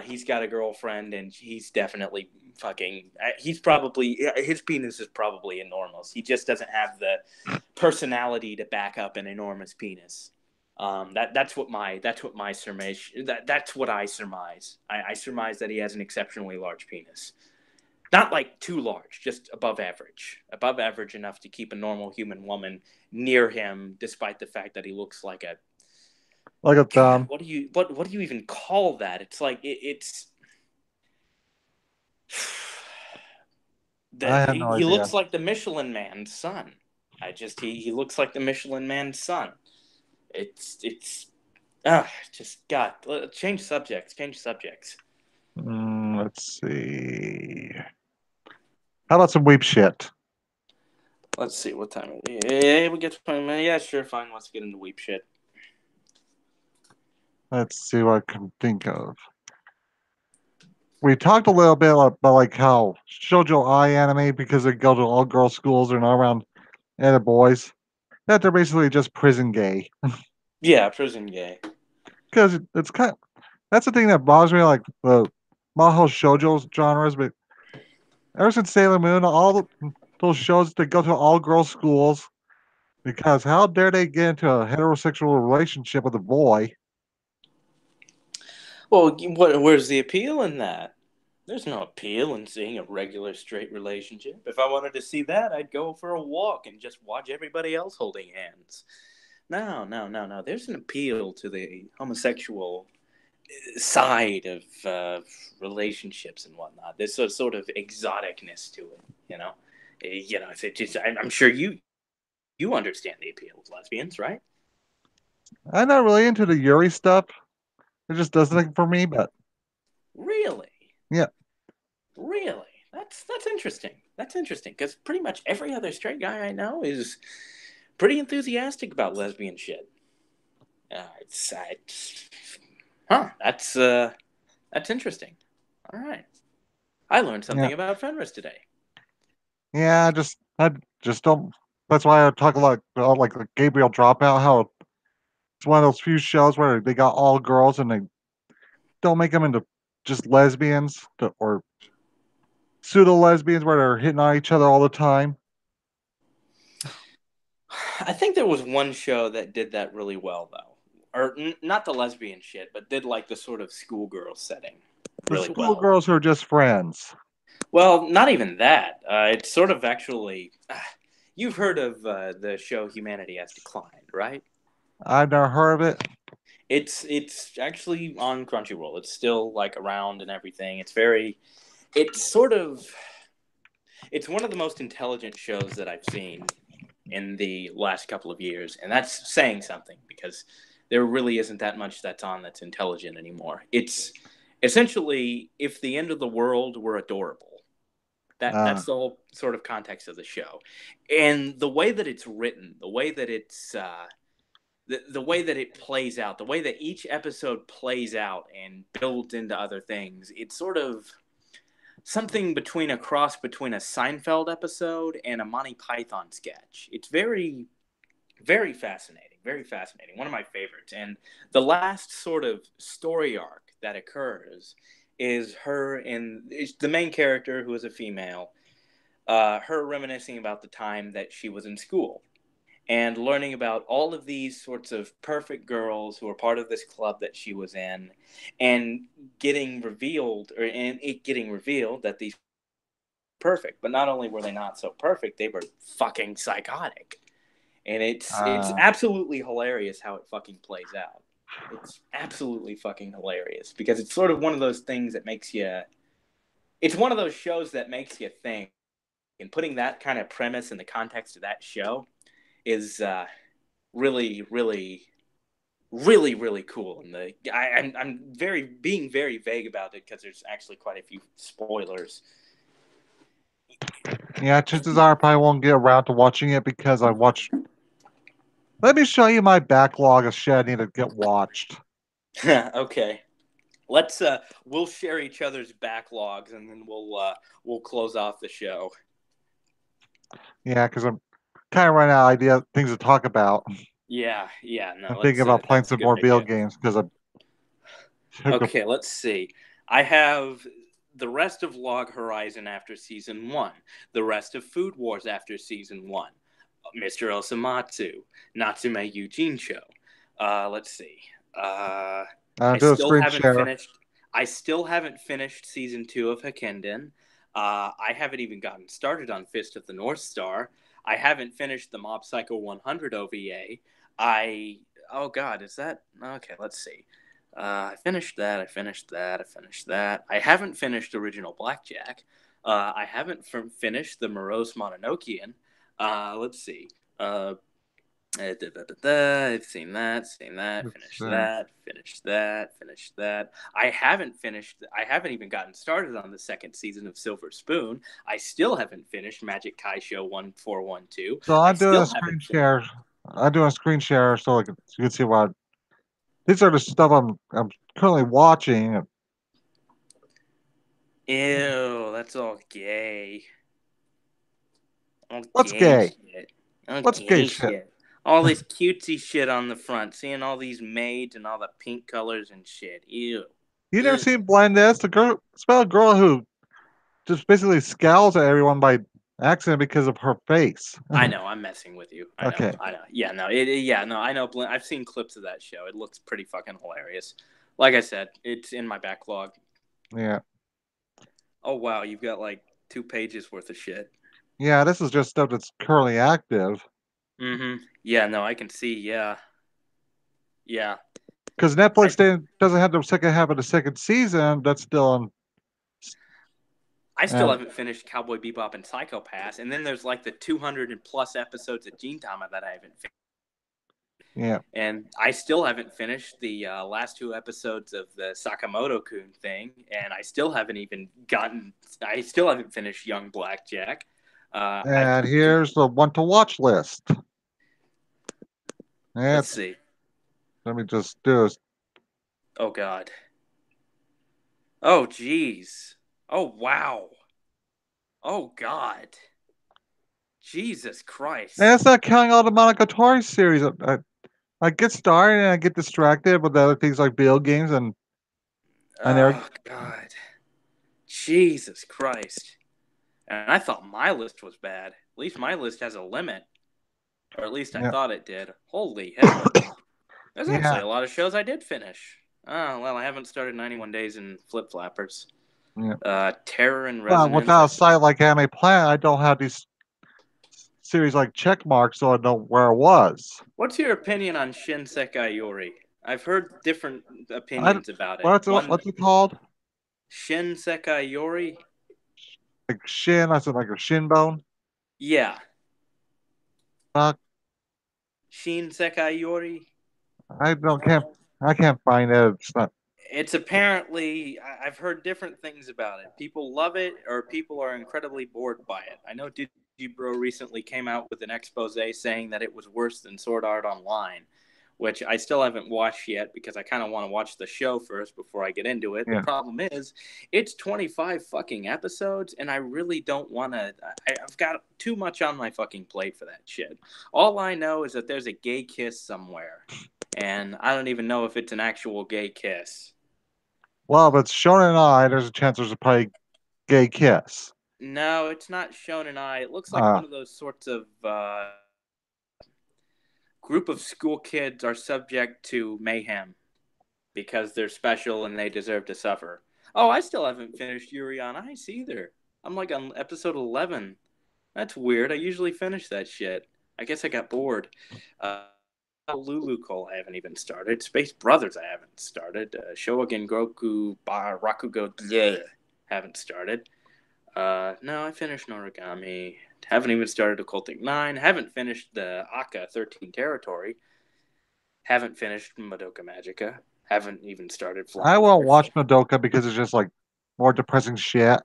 He's got a girlfriend, and he's definitely fucking. He's probably his penis is probably enormous. He just doesn't have the personality to back up an enormous penis. That's what my surmise that's what I surmise. I surmise that he has an exceptionally large penis. Not like too large, just above average enough to keep a normal human woman near him, despite the fact that he looks like a Like a God. thumb. What do you even call that? It's like it's I had no he idea. looks like the Michelin Man's son. He looks like the Michelin Man's son. It's just God. Change subjects. Change subjects. Let's see. How about some weep shit? Let's see what time. Yeah, we get to 20 minutes. Yeah, sure, fine. Let's get into weep shit. Let's see what I can think of. We talked a little bit about like how shoujo I anime because they go to all girl schools and all around and boys that they're basically just prison gay. Yeah, prison gay. Because it's kind of, that's the thing that bothers me like the Maho shoujo genres, but ever since Sailor Moon, those shows that go to all girls schools because how dare they get into a heterosexual relationship with a boy? Well, where's the appeal in that? There's no appeal in seeing a regular straight relationship. If I wanted to see that, I'd go for a walk and just watch everybody else holding hands. No. There's an appeal to the homosexual side of relationships and whatnot. There's a sort of exoticness to it, you know. I'm sure you understand the appeal of lesbians, right? I'm not really into the Yuri stuff. It just does nothing for me, but Really, yeah. really. That's interesting. That's interesting because pretty much every other straight guy I know is pretty enthusiastic about lesbian shit. It's huh? That's interesting. All right, I learned Yeah. something about Fenris today. Yeah, I just don't. That's why I talk a lot like Gabriel Dropout. How it's one of those few shows where they got all girls and they don't make them into just lesbians or pseudo lesbians where they're hitting on each other all the time. I think there was one show that did that really well, though, or not the lesbian shit, but did like the sort of schoolgirl setting The really well. schoolgirls who are just friends. Well, not even that. It's sort of actually. You've heard of the show Humanity Has Declined, right? I've never heard of it. It's actually on Crunchyroll. It's still like around and everything. It's sort of it's one of the most intelligent shows that I've seen in the last couple of years, and that's saying something because there really isn't that much that's on that's intelligent anymore. It's essentially if the end of the world were adorable. Uh, That's the whole sort of context of the show, and the way that it's written, the way that it plays out, the way that each episode plays out and builds into other things, it's sort of something between a cross between a Seinfeld episode and a Monty Python sketch. It's very fascinating, very fascinating. One of my favorites. And the last sort of story arc that occurs is her and the main character, who is a female, her reminiscing about the time that she was in school and learning about all of these sorts of perfect girls who are part of this club that she was in, and getting revealed, or and it getting revealed that these perfect. But not only were they not so perfect, they were fucking psychotic. And it's Uh, absolutely hilarious how it fucking plays out. It's absolutely fucking hilarious because it's sort of one of those things that makes you. It's one of those shows that makes you think. And putting that kind of premise in the context of that show is really, really, really, really cool. And I'm very being very vague about it because there's actually quite a few spoilers. yeah, chances are I probably won't get around to watching it because I watched. Let me show you my backlog of shit I need to get watched. Okay. Let's we'll share each other's backlogs and then we'll close off the show. Yeah, because I'm kind of running out of idea things to talk about. Yeah, yeah, I'm no, thinking about playing that's a some good more video idea. games because I took a Okay, let's see. I have the rest of Log Horizon after season 1, the rest of Food Wars after season 1, Mr. Osamatsu, Natsume Eugene Show. Let's see. I do a still screen haven't share. finished. I still haven't finished season 2 of Hakenden. I haven't even gotten started on Fist of the North Star. I haven't finished the Mob Psycho 100 OVA. I oh god, is that okay? Let's see. I finished that. I finished that. I finished that. I haven't finished original Blackjack. I haven't finished the Morose Mononokean. Let's see. I've seen that, Let's finished see. that, finished that, finished that. I haven't finished. I haven't even gotten started on the second season of Silver Spoon. I still haven't finished Magic Kai Show 1412. So I I'm doing a still screen haven't finished. share. I'm doing a screen share so you can see what these are the stuff I'm currently watching. Ew, that's all gay. All What's gay gay? shit. All What's gay gay shit? shit. All this cutesy shit on the front. Seeing all these maids and all the pink colors and shit. Ew. You never Ugh. seen Blindness? The girl, it's about a girl who just basically scowls at everyone by accident because of her face. I know. I'm messing with you. I know. Okay. I know. Yeah. No. Yeah. No. I know. I've seen clips of that show. It looks pretty fucking hilarious. Like I said, it's in my backlog. Yeah. Oh wow, you've got like 2 pages worth of shit. Yeah, this is just stuff that's currently active. Mm-hmm. Yeah. No. I can see. Yeah. Yeah. Because I Netflix doesn't have the second half of the second season. That's still on. I still And haven't finished Cowboy Bebop and Psycho Pass, and then there's like the 200 and plus episodes of Gene Tama that I haven't finished. yeah. And I still haven't finished the last 2 episodes of the Sakamoto-kun thing, and I still haven't even gotten. I still haven't finished Young Blackjack. I've. And here's the one to watch list. Let's It's see. let me just do this. Oh God. Oh geez. Oh wow. Oh God. Jesus And it's Christ. not counting all the Monogatari series. I get started and I get distracted with other things like video games, and I never. Oh God. Jesus Christ. And I thought my list was bad. At least my list has a limit. Or at least I Yeah. thought it did. Holy hell. There's actually Yeah. a lot of shows I did finish. Oh, well, I haven't started 91 Days in Flip Flappers. Yeah. Terror and Well, Resonance. without a site like Anime Planet, I don't have these series like check marks, so I know where it was. What's your opinion on Shinsekai Yori? I've heard different I opinions about it. what's it called? Shinsekai Yori? Like shin? I said like a shin bone. Yeah. Fuck. Shinsekai Yori? I don't can't. I can't find it. It's not. It's apparently I've heard different things about it. People love it, or people are incredibly bored by it. I know Digibro recently came out with an expose saying that it was worse than Sword Art Online, which I still haven't watched yet because I kind of want to watch the show first before I get into it. The Yeah. problem is, it's 25 fucking episodes, and I really don't want to. I've got too much on my fucking plate for that shit. All I know is that there's a gay kiss somewhere, and I don't even know if it's an actual gay kiss. Well, if it's Shonen Eye, there's a chance there's a probably gay kiss. No, it's not Shonen Eye. It looks like Uh, one of those sorts of group of school kids are subject to mayhem because they're special and they deserve to suffer. Oh, I still haven't finished Yuri on Ice either. I'm like on episode 11. That's weird. I usually finish that shit. I guess I got bored. Lulu Cole I haven't even started. Space Brothers I haven't started. Shogun Goku Rakugo bleh, haven't started. No, I finished Noragami. Haven't even started Occultic 9. Haven't finished the Aka 13 Territory. Haven't finished Madoka Magica. Haven't even started I Flying won't Lotus. watch Madoka because it's just like more depressing shit.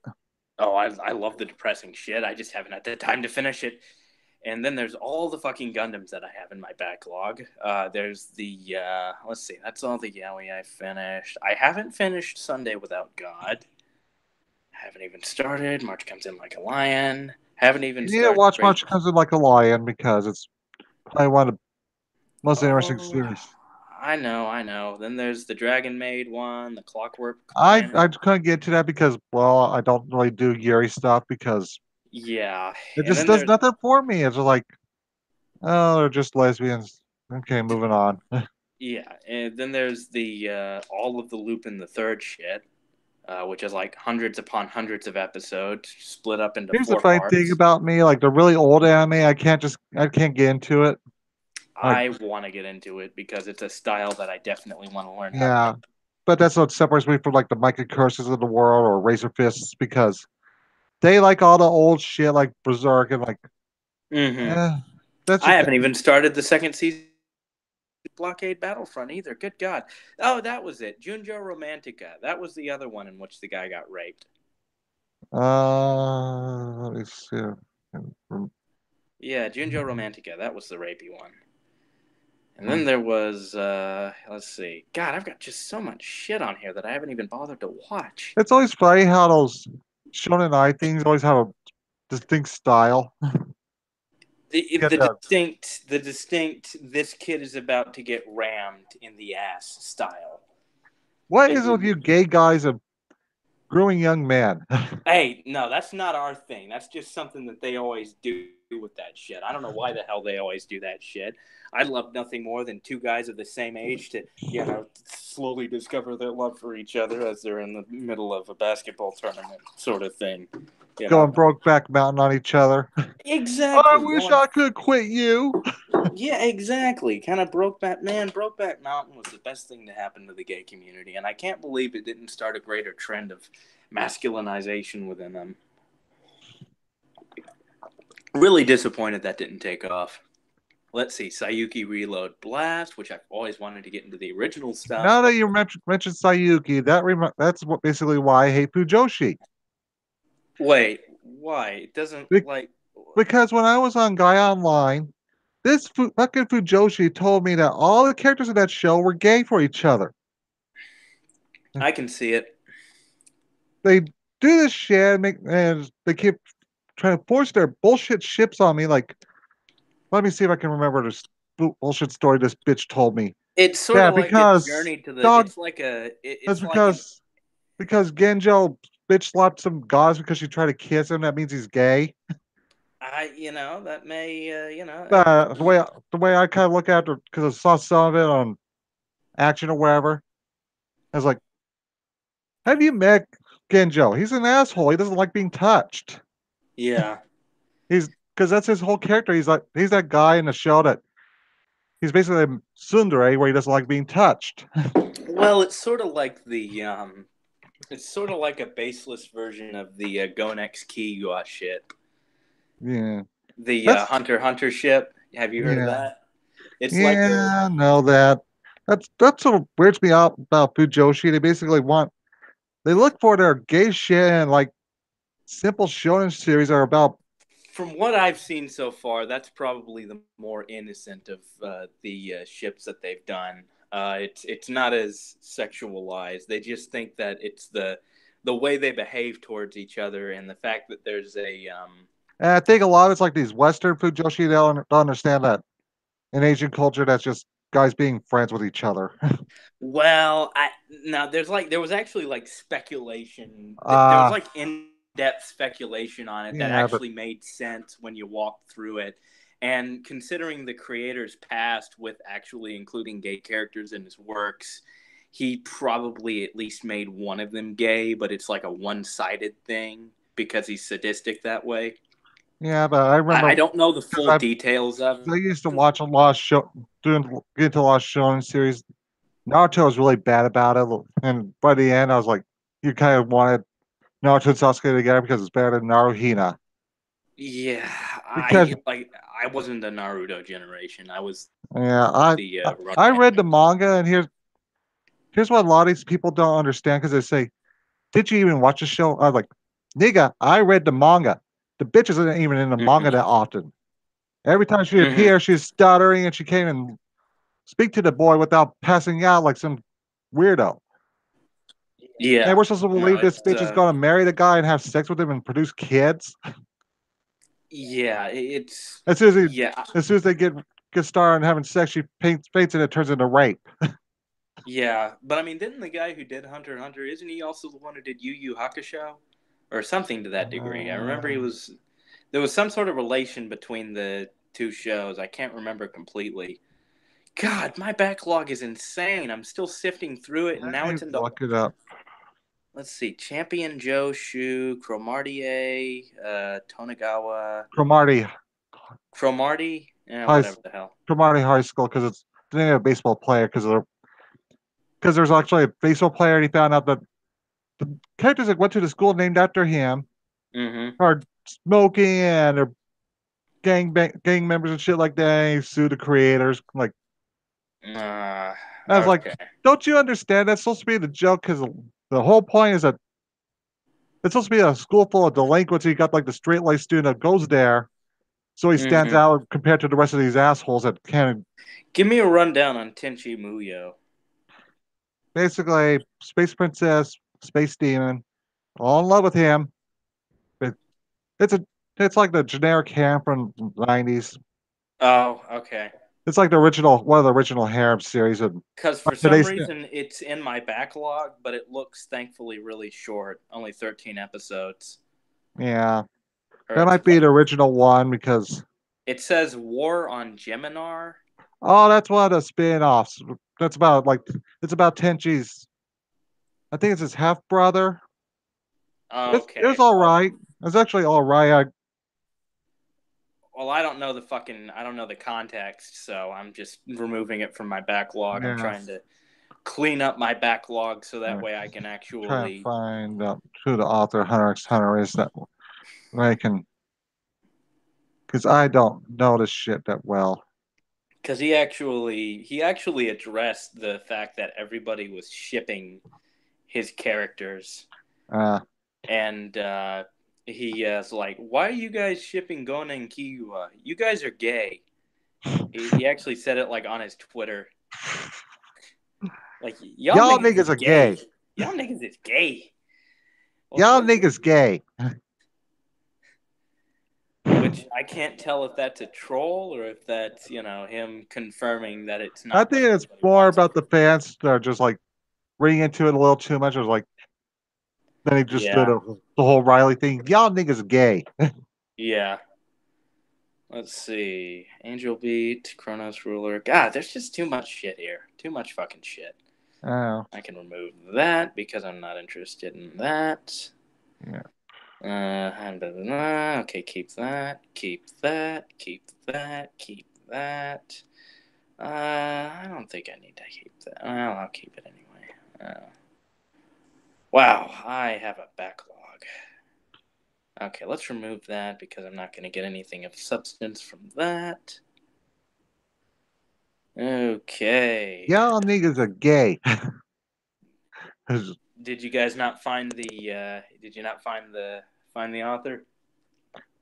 Oh, I love the depressing shit. I just haven't had the time to finish it. And then there's all the fucking Gundams that I have in my backlog. There's the let's see, that's all the yaoi I finished. I haven't finished Sunday Without God. Haven't even started. March Comes In Like a Lion. Haven't even You need to started watch Great. March Comes In Like a Lion because it's probably one of the most interesting Oh, series. I know. Then there's the Dragon Maid one, the Clockwork I Man. I couldn't get to that because well I don't really do Yuri stuff because Yeah, it and just then does there's nothing for me. It's like oh they're just lesbians. Okay, moving on. yeah, and then there's the all of the Lupin the Third shit, which is like hundreds upon hundreds of episodes split up into Here's the four funny thing parts. about me, like the really old anime, I can't get into it. Like I want to get into it because it's a style that I definitely want to learn how to do. yeah, but that's what separates me from like the Michael Curses of the world or Razor Fists because they like all the old shit like Berserk and like Mm-hmm. eh, that's I just haven't even started the second season of Blockade Battlefront either. Good God. Oh, that was it. Junjo Romantica. That was the other one in which the guy got raped. let me see. Yeah, Junjo Romantica. That was the rapey one. And Hmm. then there was, let's see. God, I've got just so much shit on here that I haven't even bothered to watch. It's always funny how those Shonen Eye things always have a distinct style. Get that. The distinct, this kid is about to get rammed in the ass style. What is it with And you gay guys and growing young men? hey, no, that's not our thing. That's just something that they always do with that shit. I don't know why the hell they always do that shit. I'd love nothing more than two guys of the same age to, slowly discover their love for each other as they're in the middle of a basketball tournament, sort of thing. You Going know, Brokeback Mountain on each other. I exactly. wish Going, I could quit you. yeah, exactly. Kind of Brokeback Mountain was the best thing to happen to the gay community, and I can't believe it didn't start a greater trend of masculinization within them. Really disappointed that didn't take off. Let's see, Sayuki Reload Blast, which I've always wanted to get into the original stuff, Now that but you mentioned Sayuki, that's what basically why I hate Fujoshi. wait, why? It doesn't Be- like. because when I was on Guy Online, this fucking Fujoshi told me that all the characters in that show were gay for each other. I can see it. They do this shit and they keep trying to force their bullshit ships on me. Like, let me see if I can remember this bullshit story this bitch told me. It's sort Yeah, of like a because journey to the. dog. It's like a. That's It's like an. because Genjo bitch slapped some guys because she tried to kiss him. That means he's gay. That may. The way I kind of look at it because I saw some of it on Action or wherever. I was like, have you met Genjo? He's an asshole. He doesn't like being touched. Yeah. He's because that's his whole character. He's that guy in the show that he's basically a tsundere where he doesn't like being touched. Well, it's sort of like the. It's sort of like a baseless version of the Gonex Kiyua ship. Yeah, The that's Hunter x Hunter ship. Have you heard of yeah, that? It's like a. yeah. Know that. That's what weirds me out about Fujoshi. They basically they look for their gay shit and like simple shonen series are about. From what I've seen so far, that's probably the more innocent of the ships that they've done. It's not as sexualized. They just think that it's the way they behave towards each other and the fact that there's a And I think a lot of it's like these Western Fujoshi. They don't understand that in Asian culture, that's just guys being friends with each other. well, I now there was actually like speculation. There was Ah, like in depth speculation on it that yeah, but actually made sense when you walked through it. And considering the creator's past with actually including gay characters in his works, he probably at least made one of them gay, but it's like a one sided thing. because he's sadistic that way. Yeah, but I I remember don't know the because full details of I used to watch a lot of get into a lot of shonen series. Naruto was really bad about it, and by the end, I was like, you kind of wanted Naruto and Sasuke together because it's better than Naruhina. Yeah, Because I wasn't the Naruto generation. I was yeah, the I Running read the Man. manga, and here's what a lot of these people don't understand because they say, "Did you even watch the show?" I was like, "Nigga, I read the manga. The bitch isn't even in the manga Mm-hmm. that often. Every time she Mm-hmm. appears, she's stuttering, and she can't even speak to the boy without passing out like some weirdo." And Yeah, we're supposed to no, believe this it's bitch is gonna marry the guy and have sex with him and produce kids yeah, it's as soon as yeah, they get started on having sex, she faints and it turns into rape. yeah. But I mean, didn't the guy who did Hunter x Hunter, isn't he also the one who did Yu Yu Hakusho, or something to that degree? I remember Uh, there was some sort of relation between the two shows. I can't remember completely. God, my backlog is insane. I'm still sifting through it, and Let now me it's into, look it up. let's see, Champion Joe Shu, Cromartie, Tonagawa, Cromartie Cromartie, High whatever the hell. Cromartie High School because it's the name of a baseball player because there's actually a baseball player and he found out that the characters that went to the school named after him Mm-hmm. are smoking and they're gang members and shit like that. And he sued the creators. Like I was like, Okay. don't you understand? That's supposed to be the joke because the whole point is that it's supposed to be a school full of delinquents. You got like the straight laced student that goes there, so he stands Mm-hmm. out compared to the rest of these assholes that can't. Give me a rundown on Tenchi Muyo. Basically, space princess, space demon, all in love with him. It, it's a it's like the generic harem from the '90s. Oh, okay. It's like one of the original harem series. And Because for some today's reason it's in my backlog, but it looks thankfully really short, only 13 episodes. yeah, Or that it's might be the original one because it says War on Geminar. oh, that's one of the spin-offs. That's about like it's about Tenchi's. I think it's his half brother. It was Okay. all right. It was actually all right. Well, I don't know the context, so I'm just removing it from my backlog. I'm Yeah, trying to clean up my backlog so that yeah. way I can Trying to actually, find who the author Hunter x Hunter is that I can because I don't know this shit that well. because he actually addressed the fact that everybody was shipping his characters, Uh, and he is like, "Why are you guys shipping Gon and Kiyua? You guys are gay." He actually said it like on his Twitter, like, "Y'all y'all niggas is niggas are gay. gay. Y'all niggas is gay." Y'all What? niggas gay. Which I can't tell if that's a troll or if that's, him confirming that it's I not what think it's everybody more wants it about to the fans that are just like reading into it a little too much. It was like then he be. just did Yeah. the whole Riley thing. Y'all niggas are gay. Yeah. Let's see. Angel Beat, Chronos Ruler. God, there's just too much shit here. Too much fucking shit. Oh, I can remove that because I'm not interested in that. yeah. Okay, keep that. Keep that. Keep that. Keep that. I don't think I need to keep that. Well, I'll keep it anyway. Wow, I have a backlog. Okay, let's remove that because I'm not going to get anything of substance from that. Okay. Y'all niggas are gay. Did you guys not find the? Did you not find the author?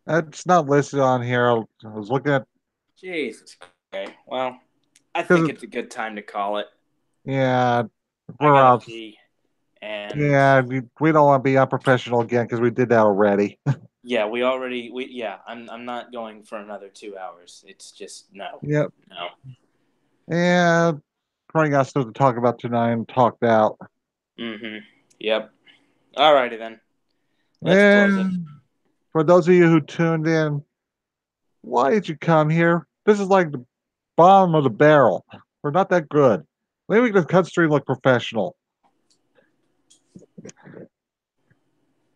That's not listed on here. I was looking at Jesus. Okay. Well, I think because it's a good time to call it. yeah, I we're gotta off. pee, and Yeah, we don't want to be unprofessional again because we did that already. yeah, we yeah. I'm not going for another 2 hours. It's just no, Yep. no. And probably got stuff to talk about tonight and talked out. Mm-hmm. Yep. Alrighty then. Let's close it. And for those of you who tuned in, why did you come here? This is like the bottom of the barrel. We're not that good. Maybe we can cut stream look professional.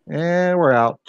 And we're out.